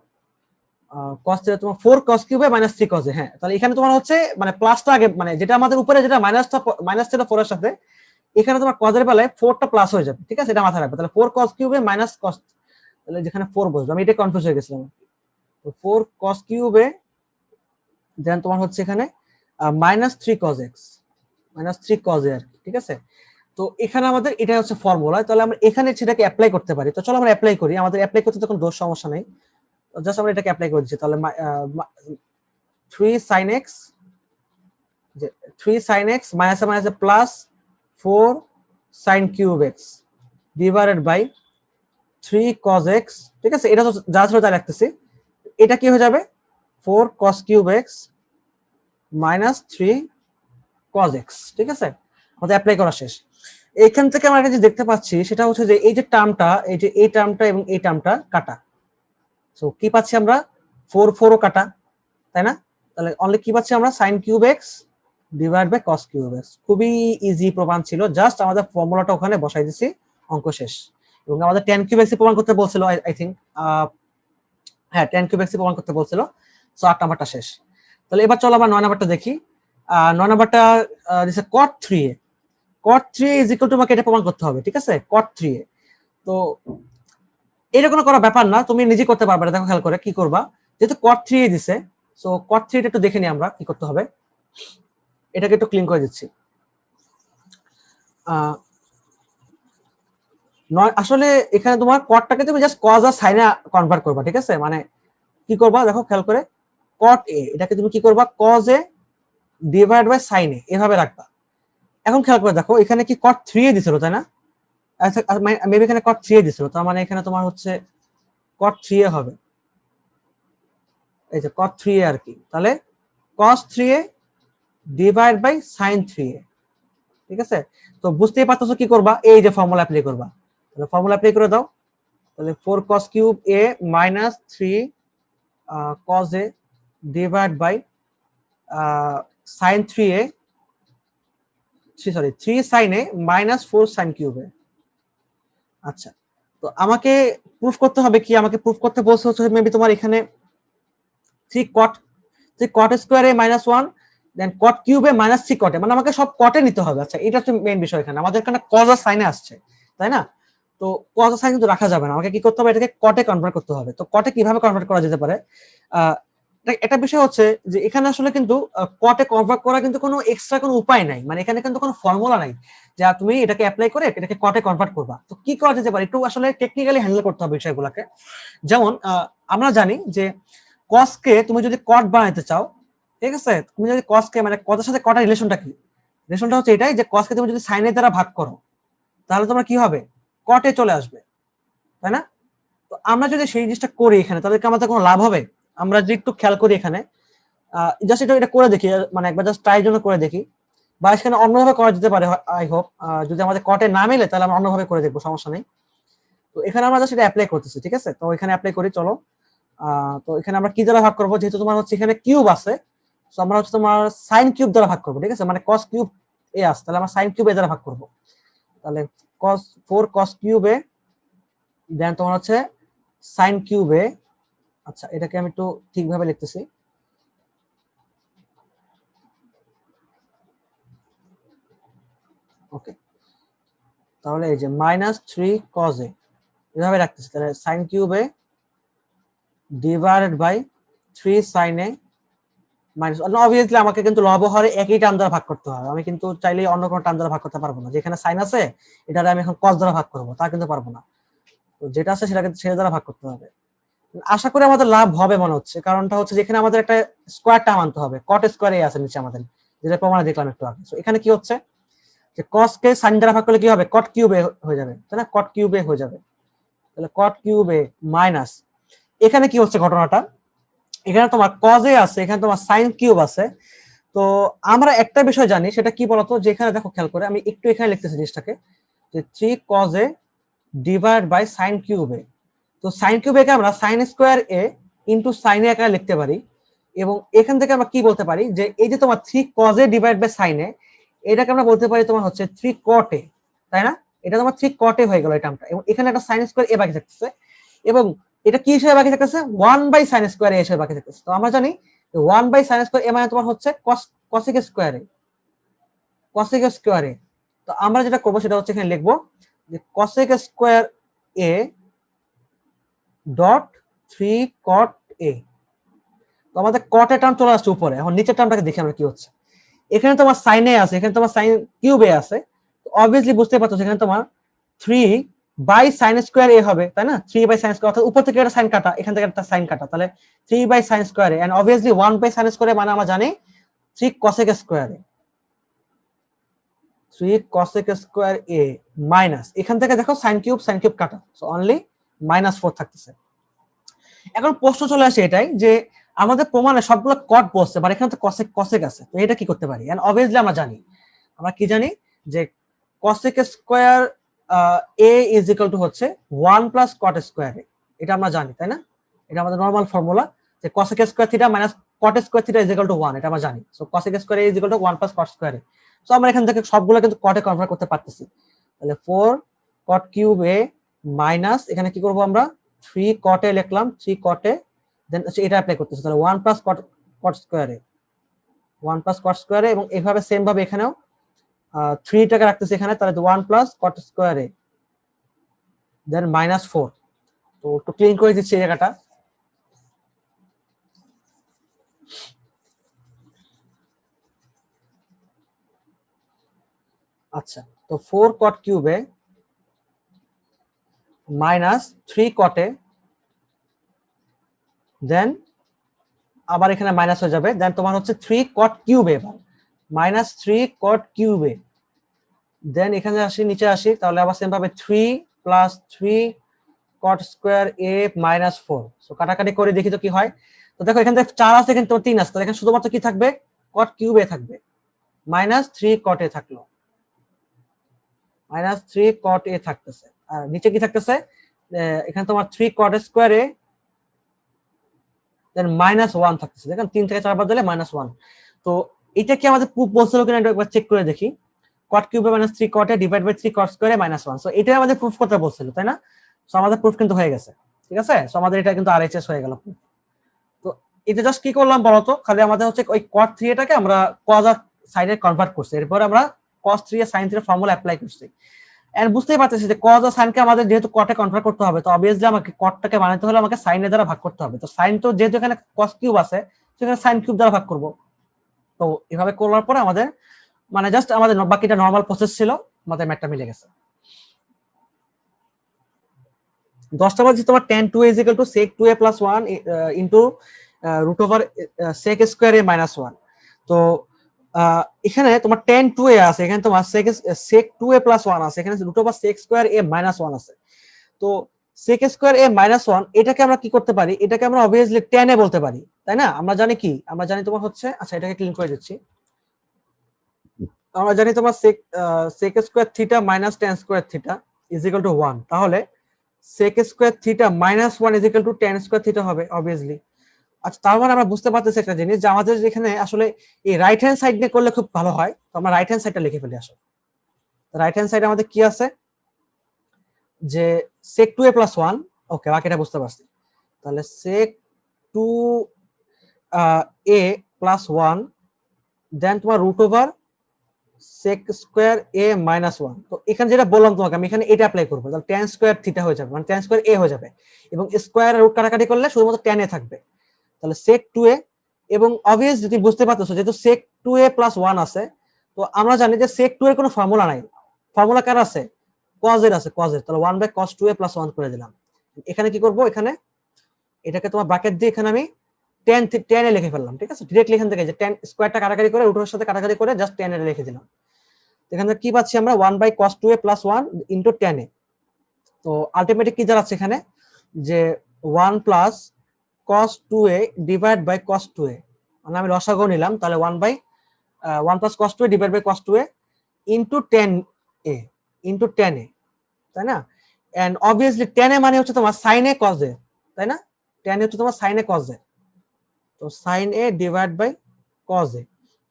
cos 3 তোমার 4 cos কিউবে মাইনাস 3 cos এ, হ্যাঁ, তাহলে এখানে তোমার হচ্ছে মানে প্লাসটা আগে, মানে যেটা আমাদের উপরে যেটা মাইনাস ছিল 4 এর সাথে, এখানে তোমার cos এর বেলায় 4টা প্লাস হয়ে যাবে, ঠিক আছে? এটা মাথায় রাখবে। তাহলে 4 cos কিউবে মাইনাস cos তাহলে যেখানে 4 বসবে, আমি এটা কনফিউজ হয়ে গেছিলাম। তো 4 cos কিউব এ দেন তোমার হচ্ছে এখানে -3 cos x, -3 cos a আর কি, ঠিক আছে। তো এখানে আমাদের এটা হচ্ছে ফর্মুলা, তাহলে আমরা এখানে সেটাকে অ্যাপ্লাই করতে পারি। তো চলো আমরা অ্যাপ্লাই করি, আমাদের অ্যাপ্লাই করতে তো কোনো দোষ সমস্যা নেই, জাস্ট আমরা এটাকে অ্যাপ্লাই করে দিচ্ছি। তাহলে 3 sin x, যে 3 sin x মাইনাসে মাইনাসে plus 4 sin cube x divided by 3 cos x, ঠিক আছে। এটা তো যা ছিল তাই রাখতেছি, এটা কি হয়ে যাবে 4 cos cube x minus 3 cos x, ঠিক আছে। আমাদের অ্যাপ্লাই করা শেষ। এখান থেকে আমরা একটা যে দেখতে পাচ্ছি সেটা হচ্ছে যে এই যে টার্মটা, এই যে এই টার্মটা এবং এই টার্মটা কাটা, সো কি পাচ্ছি আমরা 4 4 ও কাটা, তাই না। তাহলে অনলি কি পাচ্ছি আমরা sin cube x divide by cos cube x। খুবই ইজি প্রমাণ ছিল, জাস্ট আমাদের ফর্মুলাটা ওখানে বসাই দিছি, অঙ্ক শেষ। এবং আমাদের tan কিউব x প্রমাণ করতে বলছিল, আই থিংক হ্যাঁ tan কিউব x প্রমাণ করতে বলছিল। সো 8 নাম্বারটা শেষ। তাহলে এবার চলো আমরা 9 নাম্বারটা দেখি। 9 নাম্বারটা দিছে cot 3a, cot 3a is equal two, আমাকে এটা প্রমাণ করতে হবে, ঠিক আছে। cot 3a, তো এটা কোনো করা ব্যাপার না, তুমি নিজে করতে পারবে। দেখো খেয়াল করে কি করবা, যেহেতু cot 3a দিছে, সো cot 3 টা একটু দেখে নিই আমরা কি করতে হবে। এটাকে একটু ক্লিন করে দিচ্ছি। নয় আসলে এখানে তোমার কটটাকে তুমি জাস্ট কজ আর সাইনে কনভার্ট করবা, ঠিক আছে। মানে কি করবা দেখো খেয়াল করে, কট এ এটাকে তুমি কি করবা cos A divide by sine A এভাবে রাখবা। এখন খেয়াল করে দেখো এখানে কি কট 3 এ দিছিল, তাই না। আচ্ছা মেবি এখানে কট 3 এ দিছিল, তার মানে এখানে তোমার হচ্ছে কট 3 এ হবে, এই যে কট 3 এ আর কি। তাহলে cos 3a divide by sin 3a, ঠিক আছে। তো বুঝতেই পারতেছো কি করবা, এই যে ফর্মুলা অ্যাপ্লাই করবা। তাহলে ফর্মুলা অ্যাপ্লাই করে দাও। তাহলে 4 cos cube a minus 3 cos a divide by sin 3a, sorry 3 sin a minus 4 sin cube a। আচ্ছা, তো আমাকে প্রুফ করতে হবে কি, আমাকে প্রুফ করতে বলছে হচ্ছে মেবি তোমার এখানে 3 cot, 3 cot square a minus 1 then cot cube a minus 3 cot a, মানে আমাকে সব কটে নিতে হবে। আচ্ছা, এটা হচ্ছে মেইন বিষয় এখানে, আমাদের এখানে cos আর sin এ আসছে, তাই না। তো cos আর sin কিন্তু রাখা যাবে না, আমাকে কি করতে হবে, এটাকে কটে কনভার্ট করতে হবে। তো কটে কিভাবে কনভার্ট করা যেতে পারে, একটা বিষয় হচ্ছে যে এখানে আসলে কিন্তু কটে কনভার্ট করা কিন্তু কোনো এক্সট্রা কোনো উপায় নাই, মানে এখানে কিন্তু কোনো ফর্মুলা নাই যা তুমি এটাকে অ্যাপ্লাই করে এটাকে কটে কনভার্ট করবা। তো কি করা যেতে পারে, একটু আসলে টেকনিক্যালি হ্যান্ডেল করতে হবে বিষয়গুলোকে। যেমন আমরা জানি যে কসকে তুমি যদি কট বানাইতে চাও, ঠিক আছে, তুমি যদি কসকে মানে কটের সাথে কটার রিলেশনটা কি, রিলেশনটা হচ্ছে এটাই যে কসকে তুমি যদি সাইনের দ্বারা ভাগ করো তাহলে তোমার কি হবে, কটে চলে আসবে, তাই না। তো আমরা যদি সেই জিনিসটা করি এখানে তাহলে কি আমাদের কোনো লাভ হবে। আমরা যদি একটু খেয়াল করি এখানে, জাস্ট এটা করে দেখি, মানে একবার জাস্ট ট্রাই জন্য করে দেখি, বা এখানে অন্যভাবে করা যেতে পারে। আই হোপ যদি আমাদের কটে না মিলে তাহলে আমরা অন্যভাবে করে দেখবো, সমস্যা নেই। তো এখানে আমরা জাস্ট এটা অ্যাপ্লাই করতেছি, ঠিক আছে। তো এখানে অ্যাপ্লাই করি চলো। তো এখানে আমরা কি দ্বারা ভাগ করবো, যেহেতু তোমার হচ্ছে এখানে কিউব আছে, তো আমরা হচ্ছে তোমার সাইন কিউব দ্বারা ভাগ করবো, ঠিক আছে। মানে কস কিউব এ আছে, তাহলে আমরা সাইন কিউব এ দ্বারা ভাগ করবো। তাহলে cos 4 cos কিউব এ দেন তোমার হচ্ছে সাইন কিউব এ। আচ্ছা, এটাকে আমি একটু ঠিকভাবে লিখতেছি। ওকে, তাহলে এই যে -3 cos a এভাবে রাখতেছি। তাহলে sine cube a divided by 3 sin a minus, obviously আমাকে কিন্তু লব হরে একই টার্ম দ্বারা ভাগ করতে হবে, আমি কিন্তু চাইলেই অন্য কোনো টার্ম দ্বারা ভাগ করতে পারবো না। যেখানে সাইন আছে এটারে আমি এখন cos দ্বারা ভাগ করবো, তা কিন্তু পারবো না। তো যেটা আছে সেটাকে সেটা দ্বারা ভাগ করতে হবে। আশা করি আমাদের লাভ হবে মনে হচ্ছে, কারণটা হচ্ছে যেখানে আমাদের একটা স্কোয়ার টার্ম আনতে হবে, কট স্কোয়ার এ আছে নিচে আমাদের, যেটা প্রমাণে দেখলাম একটু আগে। তো এখানে কি হচ্ছে যে cos কে sin দ্বারা ভাগ করলে কি হবে, cot কিউব এ হয়ে যাবে, তাই না, cot কিউব এ হয়ে যাবে। তাহলে cot কিউব এ মাইনাস, এখানে কি হচ্ছে ঘটনাটা, এখানে তোমার cos এ আছে, এখানে তোমার sin কিউব আছে। তো আমরা একটা বিষয় জানি, সেটা কি বলতো, যে এখানে দেখো খেয়াল করে আমি একটু এখানে লিখতেছি জিনিসটাকে, যে 3 cos a divide by sin cube a। তো sin কিউব এ কে আমরা sin square a into sin a আকারে লিখতে পারি। এবং এখান থেকে আমরা কি বলতে পারি, যে এই যে তোমার 3 cos a divide by sin a, এটাকে আমরা বলতে পারি তোমার হচ্ছে 3 cot a, তাই না। এটা তোমার 3 cot a হয়ে গেল এই টার্মটা, এবং এখানে একটা sin স্কয়ার a বাকি থাকতেছে, এবং এটা কি হিসেবে বাকি থাকতেছে, 1 বাই sin স্কয়ার a হিসেবে বাকি থাকতেছে। তো আমরা জানি 1 বাই sin স্কয়ার a মানে তোমার হচ্ছে cosec square a, cosec square a। তো আমরা যেটা করবো সেটা হচ্ছে এখানে লিখবো যে cosec স্কয়ার a ডট 3 কট এ। তো আমাদের কটের টার্ম চলে আসছে উপরে, এখন নিচের টার্মটাকে দেখি আমরা কি হচ্ছে। এখানে তোমার সাইন এ আছে, এখানে তোমার সাইন কিউব এ আছে, অবভিয়াসলি বুঝতে পারছো এখানে তোমার 3 বাই সাইন স্কোয়ার এ হবে, তাই না? 3 বাই সাইন স্কোয়ার, অর্থাৎ উপর থেকে একটা সাইন কাটা, এখান থেকে একটা সাইন কাটা, তাহলে 3 by sine square A, and obviously 1 by sine square A মানে আমরা জানি 3 cosec square A, 3 cosec square A minus, এখান থেকে দেখো সাইন কিউব কাটা, সো অনলি -4 থাকতেছে। এখন প্রশ্ন চলে আসে এটাই যে আমাদের প্রমাণে সবগুলো কট বসছে, বাট এখানে তো কসেক কসেক আছে, তো এটা কি করতে পারি? এন্ড অবভিয়াসলি আমরা জানি, আমরা কি জানি যে cosec square a is equal to হচ্ছে 1 প্লাস cot স্কয়ার a, এটা আমরা জানি, তাই না? এটা আমাদের নরমাল ফর্মুলা যে cosec square theta minus cot square theta is equal two 1, এটা আমরা জানি। So cosec square a is equal two 1 plus cot square a। So আমরা এখান থেকে সবগুলো কিন্তু কটে কনভার্ট করতে পারতেছি, তাহলে 4 cot কিউব a মাইনাস এখানে কি করব আমরা 3 cot a লিখলাম, 3 cot a, দেন এটা অ্যাপ্লাই করতেছি, তাহলে 1 plus cot square a, 1 plus cot square a, এবং এইভাবে সেম ভাবে এখানেও 3 টাকে রাখতেছি এখানে, তাহলে 1 প্লাস cot স্কয়ার a দেন -4। তো একটু ক্লিন করে দিচ্ছি এই জায়গাটা। আচ্ছা, তো 4 cot cube a minus 3 cot a, দেন আবার এখানে মাইনাস হয়ে যাবে, দেন তোমার হচ্ছে 3 cot কিউব a, এবার minus 3 cot cube a, then এখানে আসি, নিচে আসি, তাহলে আবার সেম ভাবে 3 plus 3 cot square a minus 4। So কাটাকাটি করে দেখি তো কি হয়। তো দেখো এখান থেকে 4 আছে, এখানে তো 3 আছে, তাহলে এখানে শুধুমাত্র কি থাকবে cot কিউব a থাকবে, মাইনাস 3 cot a থাকলো, মাইনাস 3 cot a থাকতেছে, আর নিচে কি থাকতেছে এখানে তোমার 3 cot স্কয়ার a দেন -1 থাকতেছে, দেখেন 3 থেকে 4 বাদ দিলে -1। তো এটা কি আমাদের প্রুফ বলছিল কিনা একবার চেক করে দেখি। cot cube a minus 3 cot a divide by 3 cot square a -1, so এটা আমাদের প্রুফ করতে বলছিল, তাই না? সো আমাদের প্রুফ কিন্তু হয়ে গেছে, ঠিক আছে? সো আমাদের এটা কিন্তু আরএইচএস হয়ে গেল। তো এটা জাস্ট কি করলাম বলতো, খালি আমাদের হচ্ছে ওই cot 3 এটাকে আমরা cos সাইডে কনভার্ট করছি, এরপর আমরা cos 3 এর sin 3 এর ফর্মুলা অ্যাপ্লাই করছি। এন্ড বুঝতেই পারতেছি যে cos আর sin কে আমাদের যেহেতু cot এ কনভার্ট করতে হবে, তো অবভিয়াসলি আমাকে cot টাকে বানাতে হলে আমাকে sin এর দ্বারা ভাগ করতে হবে। তো sin তো যেহেতু এখানে cos কিউব আছে, সেখানে sin কিউব দ্বারা ভাগ করব। তো এভাবে করার পরে আমাদের মানে জাস্ট আমাদের বাকিটা নরমাল প্রসেস ছিল, আমাদের ম্যাথটা মিলে গেছে। 10টা বাজে তোমার tan 2a sec 2a plus 1 into root over sec square a minus 1। তো এখানে তোমার tan 2a আছে, এখানে তোমার sec 2a plus 1 আছে, এখানে root over sec square a minus 1 আছে। তো sec স্কয়ার a minus 1 এটাকে আমরা কি করতে পারি, এটাকে আমরা অবভিয়াসলি tan a বলতে পারি, তাই না? আমরা জানি কি, আমরা জানি তোমার হচ্ছে, আচ্ছা এটাকে ক্লিন করে দিচ্ছি। আমরা জানি তোমার sec square theta minus tan square theta is equal two 1, তাহলে sec square theta minus 1 is equal two tan square theta হবে অবভিয়াসলি। আচ্ছা, তার মানে আমরা বুঝতে পারতেছি একটা জিনিস যে আমাদের এখানে আসলে এই রাইট হ্যান্ড সাইড নিয়ে করলে খুব ভালো হয়। তো আমরা রাইট হ্যান্ড সাইডটা লিখে ফেলি। আসলে রাইট হ্যান্ড সাইডে আমাদের কি আছে যে sec 2a plus 1, ওকে বাকিটা বুঝতে পারছি। তাহলে sec 2a plus 1 দেন তোমার root over sec square a minus 1। তো এখানে যেটা বললাম তোমাকে, আমি এখানে এটা অ্যাপ্লাই করব, তাহলে tan স্কয়ার থিটা হয়ে যাবে, মানে tan স্কয়ার a হয়ে যাবে, এবং স্কয়ার রুট কাটাকাটি করলে শুধুমাত্র tan a থাকবে। তাহলে sec 2a, এবং অবভিয়াস যদি বুঝতে পারতেছো যেহেতু sec 2a plus 1 আছে, তো আমরা জানি যে sec 2 এর কোনো ফর্মুলা নাই। ফর্মুলা কার আছে? cos এর আছে, cos এর। তাহলে 1 বাই cos 2a plus 1 করে দিলাম। এখানে কি করব, এখানে এটাকে তোমার ব্র্যাকেট দিয়ে এখানে আমি tan a লিখে ফেললাম, ঠিক আছে? ডিরেক্টলি এখান থেকে যে tan স্কয়ারটা কাটাকাটি করে রুটের সাথে কাটাকাটি করে জাস্ট tan a লিখে দিলাম। এখানে কি পাচ্ছি আমরা 1 by cos 2a plus 1 into tan a। তো আলটিমেটলি কি দাঁড়াচ্ছে এখানে যে 1 plus cos 2a divide by cos 2a, মানে আমি লসাগু নিলাম, তাহলে 1 by 1 plus cos 2a divide by cos 2a into tan a into tan a, তাই না? এন্ড অবভিয়াসলি tan a মানে হচ্ছে তোমার sin a cos a, তাই না? tan a হচ্ছে তোমার sin a cos a, তো sin a divide by cos a।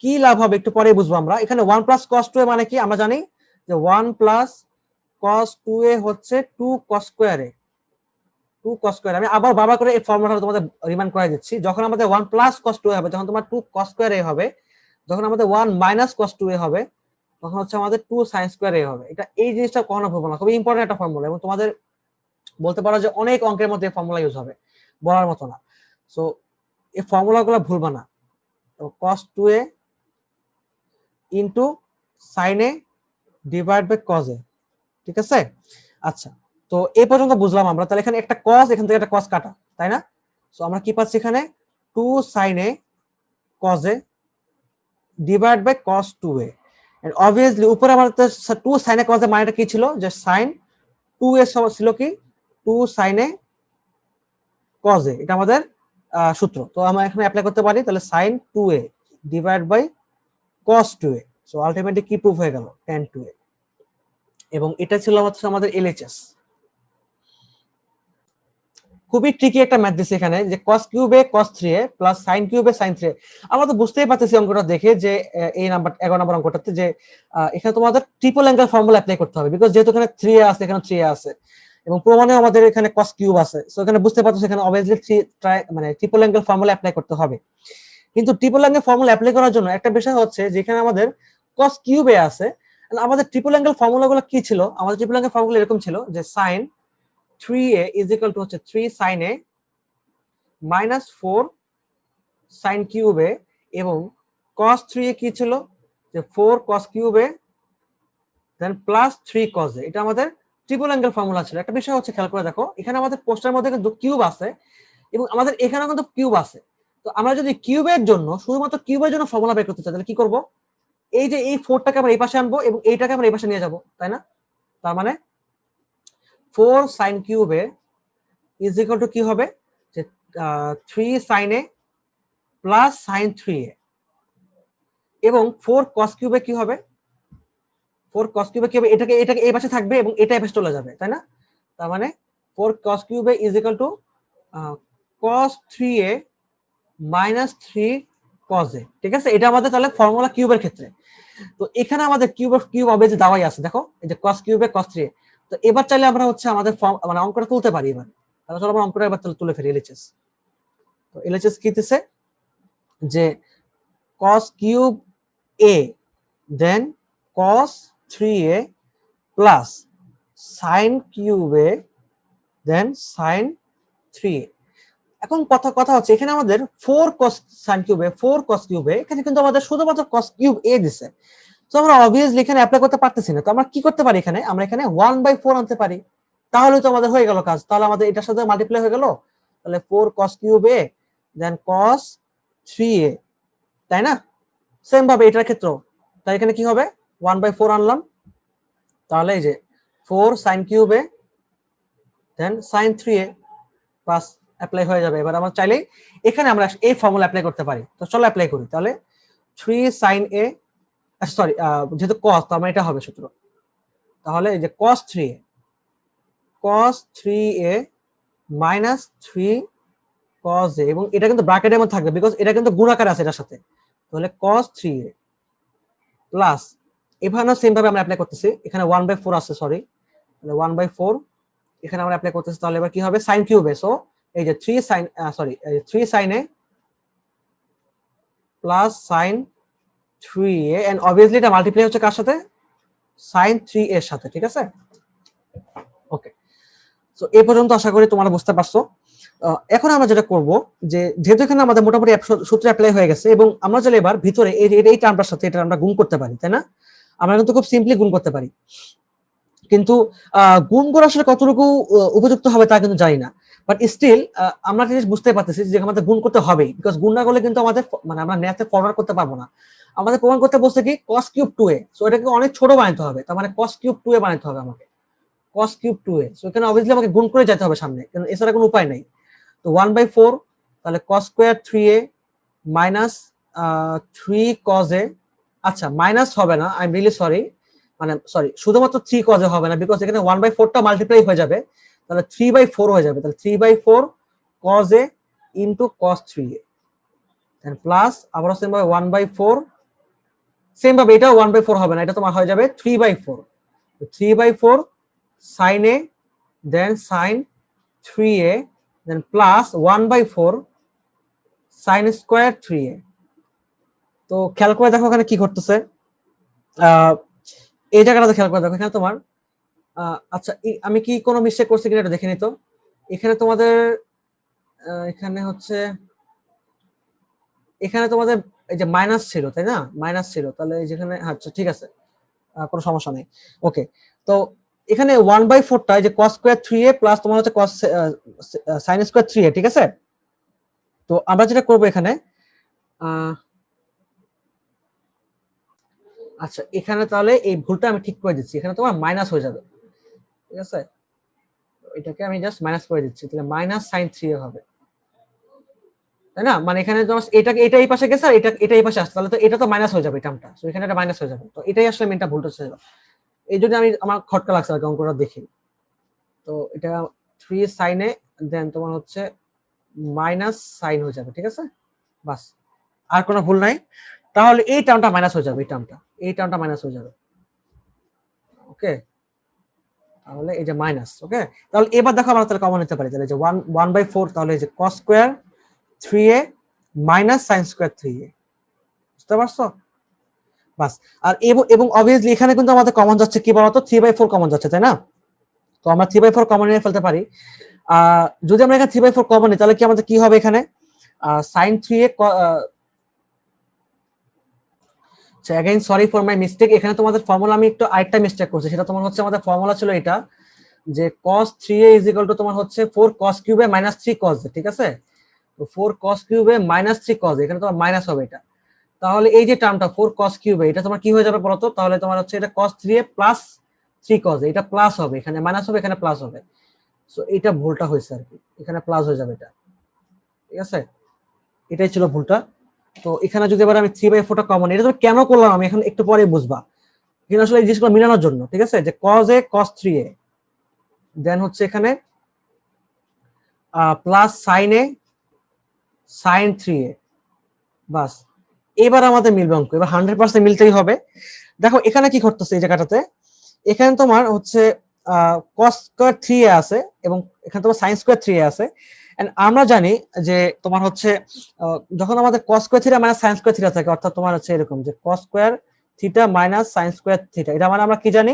কি লাভ হবে একটু পরে বুঝবো আমরা। এখানে 1 প্লাস cos 2a মানে কি আমরা জানি যে 1 প্লাস cos 2a হচ্ছে 2 cos square a, 2 cos square. আমি আবার বাবা করে এই ফর্মুলাটা তোমাদের রিমাইন্ড করে দিচ্ছি। যখন আমাদের 1 প্লাস cos 2a হবে, যখন তোমার 2 cos স্কয়ার a হবে, যখন আমাদের 1 মাইনাস cos 2a হবে, তখন হচ্ছে আমাদের 2 sin স্কয়ার a হবে। এটা এই জিনিসটা কখনো ভুলবো না, খুবই ইম্পর্টেন্ট একটা ফর্মুলা, এবং তোমাদের বলতে পারো যে অনেক অঙ্কের মধ্যে ফর্মুলা ইউজ হবে, বলার মতো না। সো এই ফর্মুলাগুলো ভুলবা না। তো cos 2a into sin a divide by cos a, ঠিক আছে? আচ্ছা, তো এই পর্যন্ত বুঝলাম আমরা। তাহলে এখানে একটা cos, এখান থেকে একটা cos কাটা, তাই না? সো আমরা কি পাচ্ছি এখানে 2 sin a cos a divide by cos 2a, and obviously উপরে আমাদের 2 sin a cos a মানেটা কি ছিল, যে sin 2a ছিল কি 2 sin a cos a, এটা আমাদের সূত্র। তো আমরা এখানে অ্যাপ্লাই করতে পারি, তাহলে sin 2a divide by cos 2a। So ultimately কি প্রুফ হয়ে গেল, tan 2a। এবং এটা ছিল আমাদের এলএইচএস। খুবই ট্রিকি একটা ম্যাথ দিছে এখানে, যে cos কিউবে cos 3a plus sin কিউবে sin 3a। আমরা তো বুঝতেই পারতেছি অঙ্কটা দেখে যে এই নাম্বার 11 নম্বর অঙ্কটাতে যে এখানে তোমাদের ট্রিপল অ্যাঙ্গেল ফর্মুলা অ্যাপ্লাই করতে হবে, বিকজ যেহেতু এখানে 3a আছে, এখানে 3a আছে, এবং প্রমাণে আমাদের এখানে cos কিউব আছে। সো এখানে বুঝতে পারতেছি এখানে অবভিয়াসলি মানে ট্রিপল অ্যাঙ্গেল ফর্মুলা অ্যাপ্লাই করতে হবে। কিন্তু ট্রিপল অ্যাঙ্গেল ফর্মুলা অ্যাপ্লাই করার জন্য একটা বিষয় হচ্ছে, যেখানে আমাদের cos কিউবে আছে, আমাদের ট্রিপল অ্যাঙ্গেল ফর্মুলাগুলো কি ছিল? আমাদের ট্রিপল অ্যাঙ্গেল ফর্মুলা এরকম ছিল যে sin 3a is equal to হচ্ছে 3 sin a minus 4 sin cube A, এবং cos 3a কি ছিল, যে 4 cos cube A then plus 3 cos a। এটা আমাদের ট্রিপল অ্যাঙ্গেল ফর্মুলা ছিল। একটা বিষয় হচ্ছে, খেয়াল করে দেখো, এখানে আমাদের পোস্টের মধ্যে কিন্তু কিউব আছে, এবং আমাদের এখানেও কিন্তু কিউব আছে। তো আমরা যদি কিউবের জন্য, শুধুমাত্র কিউবের জন্য ফর্মুলা বের করতে চাই, তাহলে কি করব? এই যে এই 4টাকে আমরা এই পাশে আনবো, এবং এইটাকে আমরা এই পাশে নিয়ে যাব, তাই না? তার মানে 4 sin কিউবে ইজ ইকুয়াল টু কি হবে, যে 3 sin a plus sin 3a, এবং 4 cos কিউবে কি হবে, 4 cos কিউবে কি হবে, এটাকে এটাকে এই পাশে থাকবে এবং এটা এই পাশে চলে যাবে, তাই না? তার মানে 4 cos cube A is equal to cos 3a minus 3 cos a, ঠিক আছে? এটা আমাদের তাহলে ফর্মুলা কিউবের ক্ষেত্রে। তো এখানে আমাদের কিউব অবভিয়াসলি দেওয়াই আছে, দেখো এই যে cos কিউবে cos 3a। তো এবার চাইলে আমরা হচ্ছে আমাদের মানে অঙ্কটা তুলতে পারি এবার। তাহলে চলো আমরা অঙ্কটা এবার তুলে ফেলি, এলএইচএস। তো এলএইচএস কি দিতেছে, যে cos cube a then cos 3a plus sin cube A then sin 3a। এখন কথা হচ্ছে, এখানে আমাদের 4 cos sin কিউবে 4 cos কিউবে, এখানে কিন্তু আমাদের শুধুমাত্র cos কিউব a দিছে। তো আমরা অবভিয়াসলি এখানে অ্যাপ্লাই করতে পারতেছি না। তো আমরা কি করতে পারি, এখানে আমরা এখানে 1/4 আনতে পারি, তাহলে তো আমাদের হয়ে গেল কাজ। তাহলে আমাদের এটার সাথে মাল্টিপ্লাই হয়ে গেল, তাহলে 4 cos cube a then cos 3a, তাই না? সেম ভাবে এটার ক্ষেত্রেও, তাই এখানে কি হবে, 1/4 আনলাম, তাহলে এই যে 4 sin cube a then sin 3a plus apply হয়ে যাবে। এবার আমরা চাইলে এখানে আমরা এই ফর্মুলা অ্যাপ্লাই করতে পারি। তো চলো অ্যাপ্লাই করি। তাহলে 3 sin a, সরি, যেহেতু cos, তো আমার এটা হবে সূত্র। তাহলে এই যে cos 3a minus 3 cos a, এবং এটা কিন্তু ব্র্যাকেটের মধ্যে থাকবে, বিকজ এটা কিন্তু গুণাকার আছে এটার সাথে। তাহলে cos 3a প্লাস, এখানেও সেম ভাবে আমরা অ্যাপ্লাই করতেছি, এখানে 1/4 আছে, সরি, তাহলে 1/4 এখানে আমরা অ্যাপ্লাই করতেছি। তাহলে এবার কি হবে, sin কিউবে, সো এই যে 3 sin, sorry, 3 sin a plus sin 3a, and obviously এটা মাল্টিপ্লাই হচ্ছে কার সাথে, sin 3a এর সাথে, ঠিক আছে? ওকে, সো এই পর্যন্ত আশা করি তোমরা বুঝতে পারছো। এখন আমরা যেটা করব, যে যেহেতু এখানে আমাদের মোটামুটি সূত্র অ্যাপ্লাই হয়ে গেছে, এবং আমরা চাইলে এবার ভিতরে এই টার্মটার সাথে এটা আমরা গুণ করতে পারি, তাই না? আমরা কিন্তু খুব সিম্পলি গুণ করতে পারি, কিন্তু গুণ করা আসলে কতটুকু উপযুক্ত হবে তা কিন্তু জানি না। বাট স্টিল আমরা জিনিস বুঝতে পারতেছি যে আমাদের গুণ করতে হবে, বিকজ গুণ না করলে কিন্তু আমাদের মানে আমরা ম্যাথে ফরওয়ার্ড করতে পারবো না। আমাদের প্রমাণ করতে বলছে কি cos কিউব 2a, সো এটাকে অনেক ছোট বানাতে হবে, তার মানে cos কিউব 2a বানাতে হবে আমাকে, cos কিউব 2a। সো এখানে অবভিয়াসলি আমাকে গুণ করে যেতে হবে সামনে, কারণ এছাড়া কোনো উপায় নাই। তো 1/4, তাহলে cos square 3a minus 3 cos a। আচ্ছা, মাইনাস হবে না, আই এম রিয়েলি সরি, মানে সরি, শুধুমাত্র 3 cos a হবে না, বিকজ এখানে 1/4টা মাল্টিপ্লাই হয়ে যাবে, তাহলে 3/4 হয়ে যাবে। তাহলে 3/4 cos a into cos 3a, then plus আবার সেম ভাবে 1/4, সেম ভাবে এটাও 1/4 হবে না, এটা তোমার হয়ে যাবে 3/4। 3/4 sin a then sin 3a, then plus 1/4 sin square 3a। তো খেয়াল করে দেখো এখানে কি করতেছে, এই জায়গাটাতে খেয়াল করে দেখো, এখানে তোমার আচ্ছা, আমি কি কোনো মিস্টেক করছি কিনা এটা দেখে নিত। এখানে তোমাদের এখানে হচ্ছে এখানে তোমাদের এই যে মাইনাস ছিল তাই না, মাইনাস ছিল, তাহলে যেখানে আচ্ছা ঠিক আছে, কোনো সমস্যা নেই। ওকে, তো এখানে 1/4টা যে cos স্কয়ার 3a প্লাস তোমার হচ্ছে cos sin স্কয়ার 3a, ঠিক আছে। তো আমরা যেটা করব এখানে আচ্ছা, এখানে তাহলে এই ভুলটা আমি ঠিক করে দিচ্ছি, এখানে তোমার মাইনাস হয়ে যাবে, ঠিক আছে। এটাকে আমি জাস্ট মাইনাস করে দিচ্ছি, তাহলে মাইনাস sin 3a হবে, তাই না। মানে এখানে এটা এই পাশে গেছে আর এটা এই পাশে আসছে, তাহলে তো এটা তো মাইনাস হয়ে যাবে টার্মটা, সো এখানে এটা মাইনাস হয়ে যাবে। তো এটাই আসলে মেনটা ভুলটা ছিল, এই জন্য আমি আমার খটকা লাগছে আর কি অঙ্কটা দেখি। তো এটা 3 sin এ দেন তোমার হচ্ছে মাইনাস সাইন হয়ে যাবে, ঠিক আছে। বাস, আর কোনো ভুল নাই। তাহলে এই টার্মটা মাইনাস হয়ে যাবে, এই টার্মটা মাইনাস হয়ে যাবে। ওকে, তাহলে এই যে মাইনাস, ওকে। তাহলে এবার দেখো আমরা তাহলে কমন নিতে পারি, তাহলে যে 1/4, তাহলে এই যে cos square 3a minus sin square 3a, বুঝতে পারছো। বাস, আর এবং অবভিয়াসলি এখানে কিন্তু আমাদের কমন যাচ্ছে কি বলতো, 3/4 কমন যাচ্ছে, তাই না। তো আমরা 3/4 কমন নিয়ে ফেলতে পারি। যদি আমরা এখানে 3/4 কমন নিই তাহলে কি আমাদের কি হবে এখানে, sin 3a, again sorry for my mistake, এখানে তোমাদের ফর্মুলা আমি একটু আরেকটা মিস্টেক করছি, সেটা তোমার হচ্ছে আমাদের ফর্মুলা ছিল এটা যে cos 3a তোমার হচ্ছে 4 cos কিউবে মাইনাস 3 cos, ঠিক আছে। তো 4 cos কিউবে মাইনাস 3 cos, এখানে তোমার মাইনাস হবে এটা। তাহলে এই যে টার্মটা 4 cos কিউবে, এটা তোমার কি হয়ে যাবে বলতো, তাহলে তোমার হচ্ছে এটা cos 3a প্লাস 3 cos, এটা প্লাস হবে, এখানে মাইনাস হবে, এখানে প্লাস হবে। সো এটা ভুলটা হয়েছে আর কি, এখানে প্লাস হয়ে যাবে এটা, ঠিক আছে। এটাই ছিল ভুলটা। তো এখানে যদি এবার আমি 3/4টা কমন, এটা তো কেন করলাম আমি এখন একটু পরে বুঝবা, কিন্তু আসলে এই জিনিসগুলো মিলানোর জন্য, ঠিক আছে। যে cos a cos 3a দেন হচ্ছে এখানে plus sin a sin 3a, বাস। এবার আমাদের মিলবে অঙ্ক, এবার 100% মিলতেই হবে। দেখো এখানে কি ঘটতেছে এই জায়গাটাতে, এখানে তোমার হচ্ছে cos স্কয়ার 3a আছে এবং এখানে তোমার sin স্কয়ার 3a আছে। এন্ড আমরা জানি যে তোমার হচ্ছে যখন আমাদের cos square theta minus sin square theta থাকে, অর্থাৎ তোমার হচ্ছে এরকম যে cos square theta minus sin square theta, এটা মানে আমরা কি জানি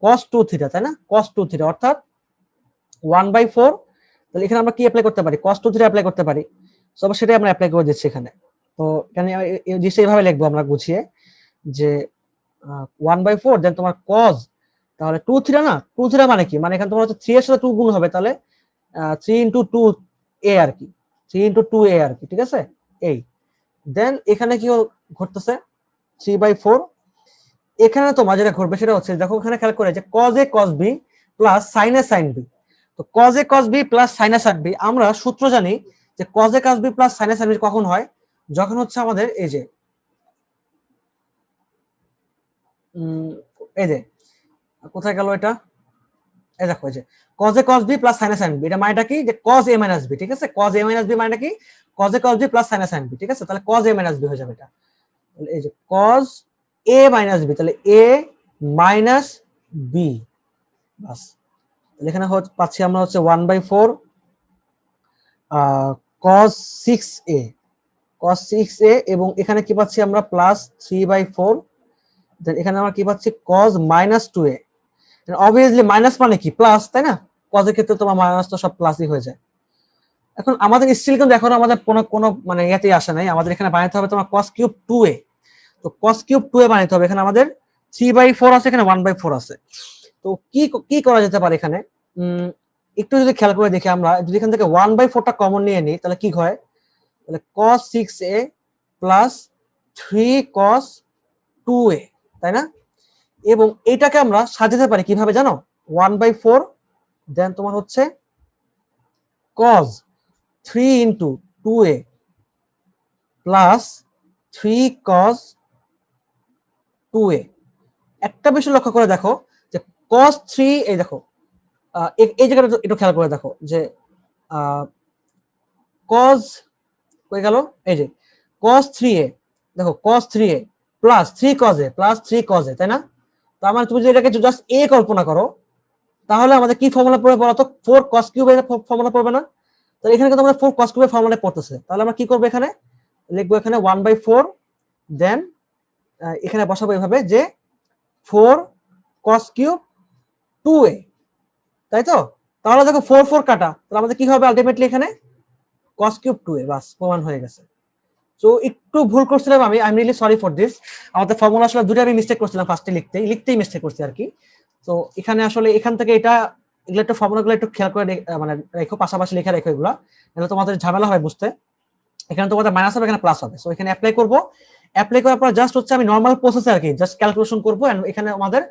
cos 2 থিটা, তাই না, cos 2 থিটা অর্থাৎ 1/4। তাহলে এখানে আমরা কি অ্যাপ্লাই করতে পারি, cos 2 থিটা অ্যাপ্লাই করতে পারি। সো আমরা সেটাই আমরা অ্যাপ্লাই করে দিচ্ছি এখানে। তো এখানে এই জিনিসটা এইভাবে লিখবো আমরা গুছিয়ে যে 1/4 দেন তোমার cos, তাহলে 2 থিটা না, 2 থিটা মানে কি, মানে এখানে তোমার হচ্ছে 3 এর সাথে 2 গুণ হবে, তাহলে 3 ইনটু 2a আর কি, 3 ইনটু 2a আর কি, ঠিক আছে। এই দেন এখানে কি ঘটতেছে 3/4, এখানে তোমার যেটা ঘটবে সেটা হচ্ছে দেখো এখানে খেয়াল করে যে cos a cos b plus sin a sin b। তো cos a cos b plus sin a sin b, আমরা সূত্র জানি যে cos a cos b plus sin a sin b কখন হয়, যখন হচ্ছে আমাদের এই যে এই যে কোথায় গেল এটা, এই দেখো এই যে cos a cos b plus sin a sin b, এটা মানেটা কি যে cos a minus b, ঠিক আছে। cos a minus b মানে কি cos a cos b plus sin a sin b, ঠিক আছে। তাহলে cos a minus b হয়ে যাবে এটা, তাহলে এই যে cos a minus b, তাহলে a minus b, বাস। তাহলে এখানে পাচ্ছি আমরা হচ্ছে 1/4 cos 6a, cos 6a, এবং এখানে কি পাচ্ছি আমরা প্লাস 3/4, দেন এখানে আমরা কি পাচ্ছি cos minus 2a। Obviously minus মানে কি প্লাস, তাই না, cos এর ক্ষেত্রে তোমার মাইনাস তো সব প্লাসই হয়ে যায়। এখন আমাদের স্টিল কিন্তু এখন আমাদের কোনো মানে ইয়াতেই আসে নাই, আমাদের এখানে বানাতে হবে তোমার cos কিউব 2a। তো cos কিউব 2a বানাতে হবে, এখানে আমাদের 3/4 আছে, এখানে 1/4 আছে। তো কি কি করা যেতে পারে এখানে, একটু যদি খেয়াল করে দেখি, আমরা যদি এখান থেকে 1/4টা কমন নিয়ে নিই তাহলে কি হয়, তাহলে cos 6a plus 3 cos 2a, তাই না। এবং এটাকে আমরা সাজাতে পারি কিভাবে জানো, 1/4 দেন তোমার হচ্ছে cos 3 into 2a plus 3 cos 2a। একটা বিষয় লক্ষ্য করে দেখো যে cos 3, এই দেখো এই জায়গাটা একটু খেয়াল করে দেখো যে cos কই গেল, এই যে cos 3a, দেখো cos 3a plus 3 cos a plus 3 cos a, তাই না। তার মানে তুমি যদি এটাকে জাস্ট a কল্পনা করো তাহলে আমাদের কি ফর্মুলা পড়বে বলতো, 4 cos কিউব এর ফর্মুলা পড়বে না। তাহলে এখানে কিন্তু আমাদের 4 cos কিউবের ফর্মুলা পড়তেছে, তাহলে আমরা কি করব, এখানে লিখবো এখানে 1/4 দেন এখানে বসাবো এভাবে যে 4 cos কিউব 2a, তাই তো? তাহলে দেখো 4 4 কাটা, তাহলে আমাদের কি হবে আলটিমেটলি এখানে cos কিউব 2a, বাস প্রমাণ হয়ে গেছে। সো একটু ভুল করছিলাম আমি, I am really sorry for this. আমাদের ফর্মুলা আসলে দুটো আমি মিস্টেক করছিলাম ফার্স্টে লিখতেই মিস্টেক করছি আর কি। তো এখানে আসলে এখান থেকে এটা এগুলো একটু ফর্মুলাগুলো একটু খেয়াল করে মানে রেখো, পাশাপাশি লিখে রেখো এগুলা, তাহলে তোমাদের ঝামেলা হয় বুঝতে। এখানে তোমাদের মাইনাস হবে, এখানে প্লাস হবে। সো এখানে অ্যাপ্লাই করব, অ্যাপ্লাই করার পর জাস্ট হচ্ছে আমি নরমাল প্রসেসে আর কি জাস্ট ক্যালকুলেশন করব, এন্ড এখানে আমাদের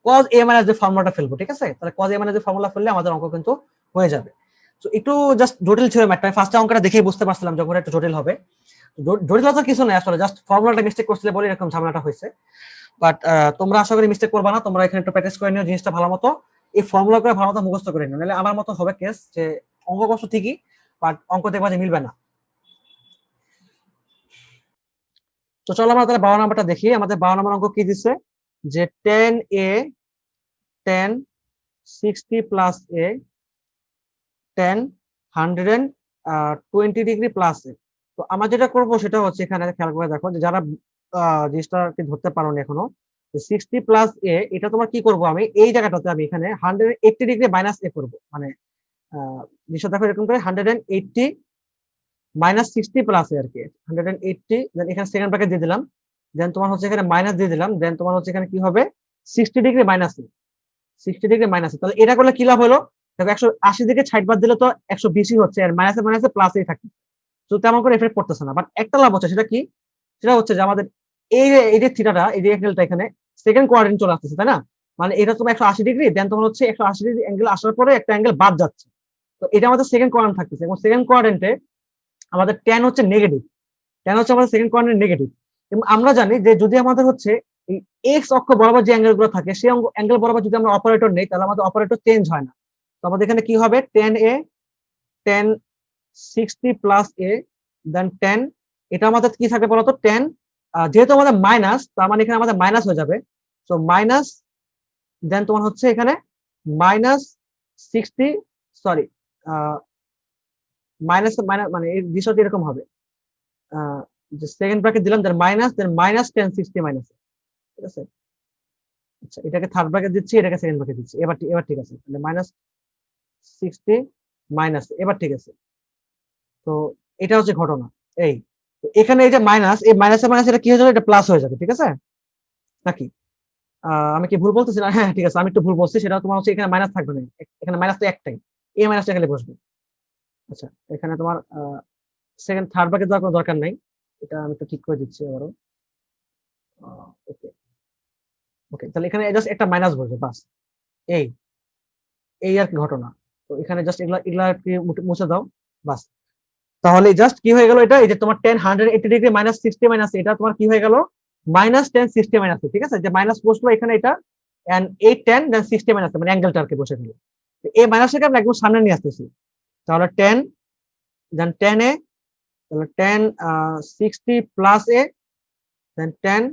cos a মাইনাস যে ফর্মুলাটা ফেলবো, ঠিক আছে? তাহলে cos a মাইনাস যে ফর্মুলা ফেললে আমাদের অঙ্ক কিন্তু হয়ে যাবে। সো একটু জাস্ট জটিল ছিল ম্যাথটা, আমি ফার্স্টে অঙ্কটা দেখেই বুঝতে পারছিলাম যখন একটু জটিল হবে। জটিলতা কিছু নাই আসলে, জাস্ট ফর্মুলাটা মিস্টেক করছিলে বলে এরকম ঝামেলাটা হয়েছে। বাট তোমরা আশা করি মিস্টেক করবা না, তোমরা এখানে একটু প্র্যাকটিস করে নিও জিনিসটা ভালো মতো, এই ফর্মুলা করে ভালো মতো মুখস্থ করে নিও, নাহলে আমার মতো হবে কেস যে অঙ্ক কষ্ট ঠিকই বাট অঙ্ক দেখবা যে মিলবে না। তো চলো আমরা তাহলে 12 নম্বরটা দেখি। আমাদের 12 নম্বর অঙ্ক কি দিচ্ছে, যে 10a tan 60 plus a tan 120 degree plus a। তো আমরা যেটা করব সেটা হচ্ছে, এখানে খেয়াল করে দেখো যে যারা জিনিসটা ধরতে পারোনি এখনো, 60 প্লাস a, এটা তোমার কি করব, আমি এই জায়গাটাতে আমি এখানে 180 ডিগ্রি মাইনাস a করব, মানে জিনিসটা দেখো এরকম করে 180 মাইনাস 60 প্লাস এ আর কি, 180, দেন এখানে সেকেন্ড ব্র্যাকেট দিয়ে দিলাম, দেন তোমার হচ্ছে এখানে মাইনাস দিয়ে দিলাম, দেন তোমার হচ্ছে এখানে কি হবে 60 ডিগ্রি মাইনাস, 60 ডিগ্রি মাইনাস। তাহলে এটা করলে কি লাভ হলো, দেখো 180 থেকে 60 বাদ দিলে তো 120 হচ্ছে, আর মাইনাসে মাইনাসে প্লাসেই থাকে, তো তেমন করে এফেক্ট পড়তেছে না। বাট একটা লাভ হচ্ছে, সেটা কি, সেটা হচ্ছে যে আমাদের এই যে থিটাটা, এই যে অ্যাঙ্গেলটা এখানে সেকেন্ড কোয়াড্রেন্ট চলে আসতেছে, তাই না? মানে এটা তোমার 180 ডিগ্রি, দেন তোমার হচ্ছে 180 ডিগ্রি অ্যাঙ্গেল আসার পরে একটা অ্যাঙ্গেল বাদ যাচ্ছে, তো এটা আমাদের সেকেন্ড কোয়াড্রেন্ট থাকতেছে, এবং সেকেন্ড কোয়াড্রেন্টে আমাদের ট্যান হচ্ছে নেগেটিভ, ট্যান হচ্ছে আমাদের সেকেন্ড কোয়াড্রেন্ট নেগেটিভ। এবং আমরা জানি যে যদি আমাদের হচ্ছে এই এক্স অক্ষ বরাবর যে অ্যাঙ্গেল গুলো থাকে, সেই অ্যাঙ্গেল বরাবর যদি আমরা অপারেটর নেই, তাহলে আমাদের অপারেটর চেঞ্জ হয় না। তো আমাদের এখানে কি হবে, টেন এ টেন 60 প্লাস এ দেন টেন, এটা আমাদের কি থাকে বলতো, টেন, যেহেতু আমাদের মাইনাস, তার মানে এখানে আমাদের মাইনাস হয়ে যাবে। তো মাইনাস, দেন তোমার হচ্ছে এখানে মাইনাস 60, সরি মাইনাস মাইনাস, মানে এই বিষয়টা এরকম হবে, যে সেকেন্ড ব্র্যাকেট দিলাম, দেন মাইনাস 10 60 মাইনাস, ঠিক আছে? আচ্ছা, এটাকে থার্ড ব্র্যাকেট দিচ্ছি, এটাকে সেকেন্ড ব্র্যাকেট দিচ্ছি, এবার এবার ঠিক আছে, তাহলে মাইনাস 60 মাইনাস, এবার ঠিক আছে। তো এটা হচ্ছে ঘটনা। এই তো এখানে এই যে মাইনাস, এই মাইনাসে মাইনাস এটা কি হয়ে যাবে, এটা প্লাস হয়ে যাবে, ঠিক আছে নাকি? আমি কি ভুল বলতেছি না? হ্যাঁ ঠিক আছে, আমি একটু ভুল বলছি, সেটা তোমার হচ্ছে এখানে মাইনাস থাকবে না, এখানে মাইনাস তো একটাই, এই মাইনাসটা এখানে বসবে। আচ্ছা, এখানে তোমার সেকেন্ড থার্ড ব্র্যাকেট দেওয়ার কোনো দরকার নাই, এটা আমি একটু ঠিক করে দিচ্ছি আবারও। ওকে ওকে, তাহলে এখানে জাস্ট একটা মাইনাস বসবে, বাস। এই এই আর কি ঘটনা। তো এখানে জাস্ট এগুলা এগুলা আর কি মুছে দাও, বাস। তাহলে জাস্ট কি হয়ে গেল, এটা এই যে তোমার টেন 180 ডিগ্রি মাইনাস 60 মাইনাস, এটা তোমার কি হয়ে গেল মাইনাস 10 60 মাইনাস, ঠিক আছে? যে মাইনাস বসলো এখানে এটা, এন্ড এই 10 দেন 60 মাইনাস, মানে অ্যাঙ্গেলটা আর কি বসে গেল। এই মাইনাসটাকে আমরা একদম সামনে নিয়ে আসতেছি, তাহলে 10 দেন 10 এ, তাহলে 10 60 প্লাস এ দেন 10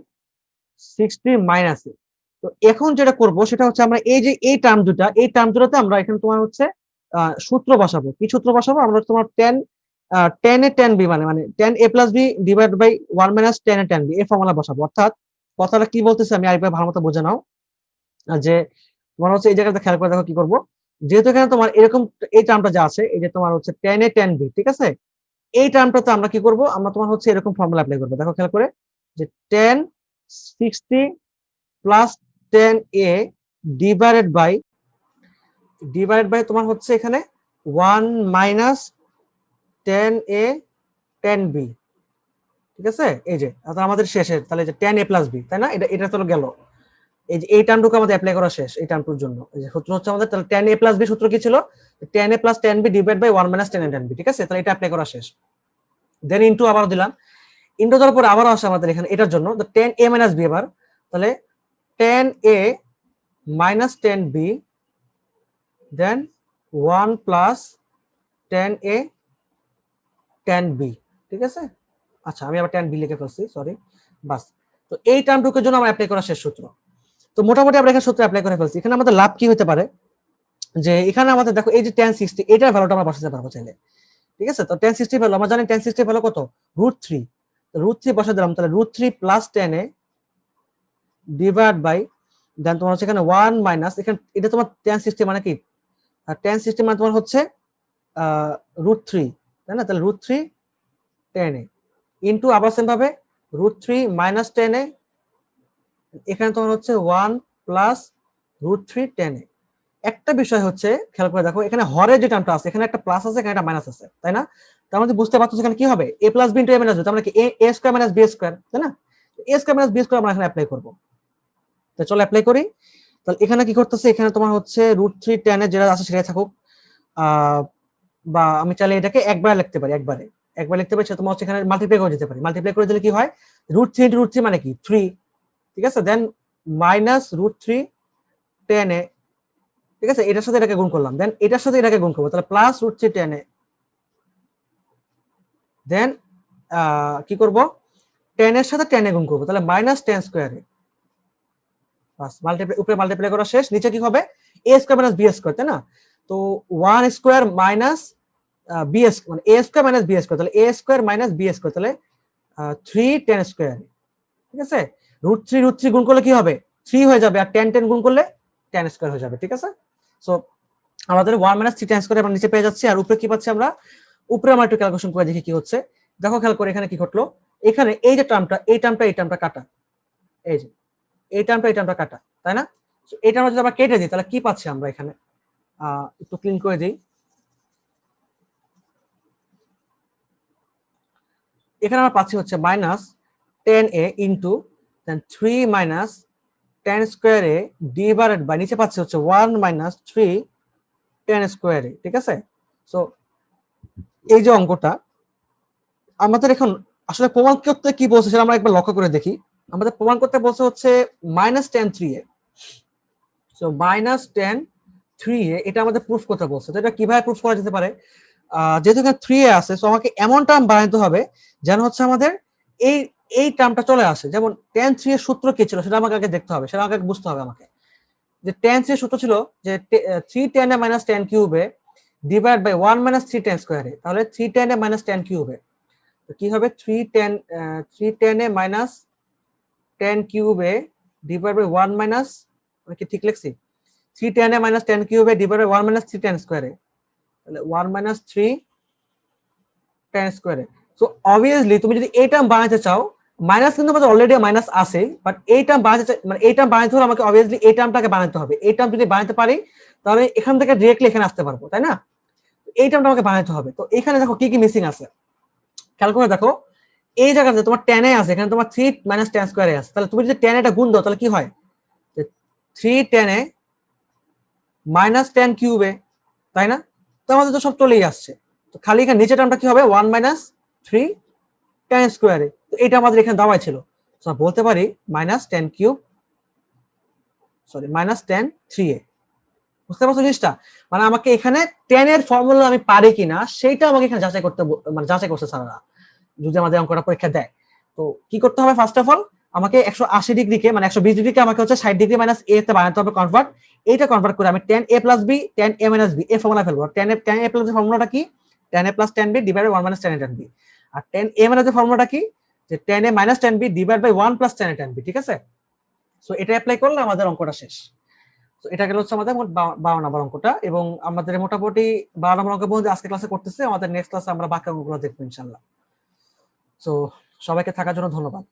60 মাইনাস এ। তো এখন যেটা করব সেটা হচ্ছে, আমরা এই যে এই টার্ম দুটা, এই টার্ম দুটাতে আমরা এখানে তোমার হচ্ছে সূত্র বসাবো। কি সূত্র বসাবো, আমরা তোমার 10 10 এ 10 বি, মানে 10 a plus b divide by 1 minus 10 A 10 b, এই ফর্মুলা বসাবো। অর্থাৎ কথাটা কি বলতেছে আমি আরেকবার ভালো মতো বোঝে নাও, যে তোমার হচ্ছে এই জায়গাটা খেয়াল করে দেখো কি করব, যেহেতু এখানে তোমার এরকম এই টার্মটা যা আছে, এই যে তোমার হচ্ছে 10 এ 10 বি, ঠিক আছে? এই টার্মটাতে আমরা কি করব, আমরা তোমার হচ্ছে এরকম ফর্মুলা অ্যাপ্লাই করবো, দেখো খেয়াল করে, যে 10 60 প্লাস 10 এ ডিভাইডেড বাই তোমার হচ্ছে এখানে 1 মাইনাস 10 এ 10 বি, ঠিক আছে? এই যে আমাদের শেষে তাহলে যে 10 এ প্লাস বি, তাই না? এটা এটা তো গেল, এই যে এই টার্মটুকু আমাদের অ্যাপ্লাই করা শেষ, এই টার্মটুর জন্য এই যে সূত্র হচ্ছে আমাদের, তাহলে 10 এ প্লাস বি সূত্র কি ছিল, 10 A plus 10 B divide by 1 minus 10 A 10 B, ঠিক আছে? তাহলে এটা অ্যাপ্লাই করা শেষ। দেন ইনটু আবার দিলাম, ইনটু দেওয়ার পর আবার আসে আমাদের এখানে এটার জন্য, তো 10 এ মাইনাস বি, এবার তাহলে 10 এ মাইনাস 10 বি দেন 1 প্লাস 10 এ 10 বি, ঠিক আছে? আচ্ছা, আমি আবার 10 বি লিখে ফেলছি, সরি, বাস। তো এই টার্মটুকুর জন্য আমরা অ্যাপ্লাই করা শেষ সূত্র। তো মোটামুটি আমরা এখানে সূত্র অ্যাপ্লাই করে ফেলছি। এখানে আমাদের লাভ কি হতে পারে, যে এখানে আমাদের দেখো এই যে 10 60, এটার ভ্যালুটা আমরা বসাতে পারবো চাইলে, ঠিক আছে? তো 10 60 ভ্যালু আমরা জানি, 10 60 ভ্যালু কত, √3, তো √3 বসা দিলাম, তাহলে √3 প্লাস 10 এ ডিভাইড বাই দেন তোমার হচ্ছে এখানে 1 মাইনাস, এখানে এটা তোমার tan 60 মানে কি, tan 60 মানে তোমার হচ্ছে √3, তাই না? তাহলে √3 tan a ইনটু আবার সেম ভাবে √3 মাইনাস tan a, এখানে তোমার হচ্ছে 1 প্লাস √3 tan a। একটা বিষয় হচ্ছে খেয়াল করে দেখো, এখানে হরের যে টার্মটা আছে এখানে একটা প্লাস আছে, এখানে একটা মাইনাস আছে, তাই না? তার মানে বুঝতে পারছো এখানে কি হবে, a plus b into a minus b, তার মানে কি a square minus b square, তাই না? a square minus b square আমরা এখানে অ্যাপ্লাই করব। তো চলো অ্যাপ্লাই করি। তাহলে এখানে কি করতেছে, এখানে তোমার হচ্ছে √3 tan এর যেটা আছে সেটাই থাকুক, বা আমি চাইলে এটাকে একবার লিখতে পারি, একবার লিখতে পারি, সেটা তোমার হচ্ছে এখানে মাল্টিপ্লাই করে দিতে পারি। মাল্টিপ্লাই করে দিলে কি হয়, √3 ইনটু √3 মানে কি 3, ঠিক আছে? দেন মাইনাস √3 tan a, ঠিক আছে? এটার সাথে এটাকে গুণ করলাম, দেন এটার সাথে এটাকে গুণ করবো, তাহলে প্লাস √3 tan a, দেন কি করব, tan এর সাথে tan a গুণ করবো, তাহলে minus tan square a, bus multiply, উপরে মাল্টিপ্লাই করা শেষ, নিচে কি হবে a square minus b square, তাই না? তো 1 স্কয়ার মাইনাস b স্কয়ার মানে a square minus b square, তাহলে a square minus b square, তাহলে 3 tan স্কয়ার, ঠিক আছে? √3 গুণ করলে কি হবে 3 হয়ে যাবে, আর tan গুণ করলে tan স্কয়ার হয়ে যাবে, ঠিক আছে? সো আমাদের 1 মাইনাস 3 tan স্কয়ার আমরা নিচে পেয়ে যাচ্ছি, আর উপরে কি পাচ্ছি আমরা, উপরে আমরা একটু ক্যালকুলেশন করে দেখি কি হচ্ছে। দেখো খেয়াল করে এখানে কি ঘটলো, এখানে এই যে টার্মটা, এই টার্মটা কাটা, এই যে এই টার্মটা কাটা, তাই না? এই টার্মটা যদি আমরা কেটে দিই তাহলে কি পাচ্ছি আমরা এখানে, একটু ক্লিন করে দিই। এখানে আমরা পাচ্ছি হচ্ছে minus tan a into then 3 minus tan square a divided by, নিচে পাচ্ছি হচ্ছে 1 মাইনাস 3 tan স্কয়ার a, ঠিক আছে? সো এই যে অঙ্কটা আমাদের এখন আসলে প্রমাণ করতে কি বলছে সেটা আমরা একবার লক্ষ্য করে দেখি। আমাদের প্রমাণ করতে বলছে হচ্ছে minus tan 3a, so minus tan 3a এটা আমাদের প্রুফ করতে বলছে। তো এটা কিভাবে প্রুফ করা যেতে পারে, যেহেতু এখানে 3a আছে, সো আমাকে এমন টার্ম বানাতে হবে যেন হচ্ছে আমাদের এই এই টার্মটা চলে আসে। যেমন tan 3 এর সূত্র কি ছিল সেটা আমাকে আগে দেখতে হবে, সেটা আমাকে বুঝতে হবে আমাকে, যে tan 3 এর সূত্র ছিল যে 3 tan a minus tan cube A divide by 1 minus 3 tan square a, তাহলে 3 tan a minus tan cube A তো কি হবে 3 tan a minus tan cube A divide by 1 minus, কি ঠিক লিখছি, 3 tan a minus tan cube A divide by 1 minus 3 tan square a, তাহলে 1 minus 3 tan square a। So obviously তুমি যদি এই টার্ম বানাতে চাও, মাইনাস কিন্তু আমাদের অলরেডি মাইনাস আছে, বাট এই টার্ম বানাতে মানে এই টার্ম বানাতে হলে আমাকে অবভিয়াসলি এই টার্মটাকে বানাতে হবে। এই টার্ম যদি বানাতে পারি তাহলে এখান থেকে ডিরেক্টলি এখানে আসতে পারবো, তাই না? এই টার্মটা আমাকে বানাতে হবে। তো এখানে দেখো কি কি মিসিং আছে, খেয়াল করে দেখো, এই জায়গাতে তোমার tan a আছে, এখানে তোমার 3 মাইনাস tan স্কয়ার a আছে, তাহলে তুমি যদি tan এটা গুণ দাও তাহলে কি হয়, 3 tan a মাইনাস tan কিউবে, তাই না? তো আমাদের তো সব চলেই আসছে, তো খালি এখানে নিচে টার্মটা কি হবে 1 মাইনাস 3 tan স্কয়ার a, তো এটা আমাদের এখানে দেওয়া ছিল, তো বলতে পারি minus tan cube, sorry minus tan 3a। বুঝতে পারছো জিনিসটা? মানে আমাকে এখানে tan এর ফর্মুলা আমি পারি কিনা সেটা আমাকে এখানে যাচাই করতে, মানে যাচাই করছে স্যাররা যদি আমাদের অঙ্কটা পরীক্ষা দেয়। তো কি করতে হবে, ফার্স্ট অফ অল আমাকে 180 ডিগ্রিকে মানে 120 ডিগ্রিকে আমাকে হচ্ছে 60 ডিগ্রি মাইনাস a তে বানাতে হবে কনভার্ট। এইটা কনভার্ট করে আমি tan a plus b tan a minus b এই ফর্মুলা ফেলবো। tan a প্লাস এর ফর্মুলাটা কি, tan a plus tan b divide by 1 minus tan a tan b। আর tan a মাইনাস এর ফর্মুলাটা কি, যে tan a minus tan b divide by 1 plus tan a tan b, ঠিক আছে? সো এটা অ্যাপ্লাই করলে আমাদের অঙ্কটা শেষ। তো এটা গেল হচ্ছে আমাদের মোট 12 নম্বর অঙ্কটা, এবং আমাদের মোটামুটি 12 নম্বর অঙ্ক পর্যন্ত আজকে ক্লাসে করতেছে। আমাদের নেক্সট ক্লাসে আমরা বাকি অঙ্কগুলো দেখবো ইনশাআল্লাহ। সো সবাইকে থাকার জন্য ধন্যবাদ।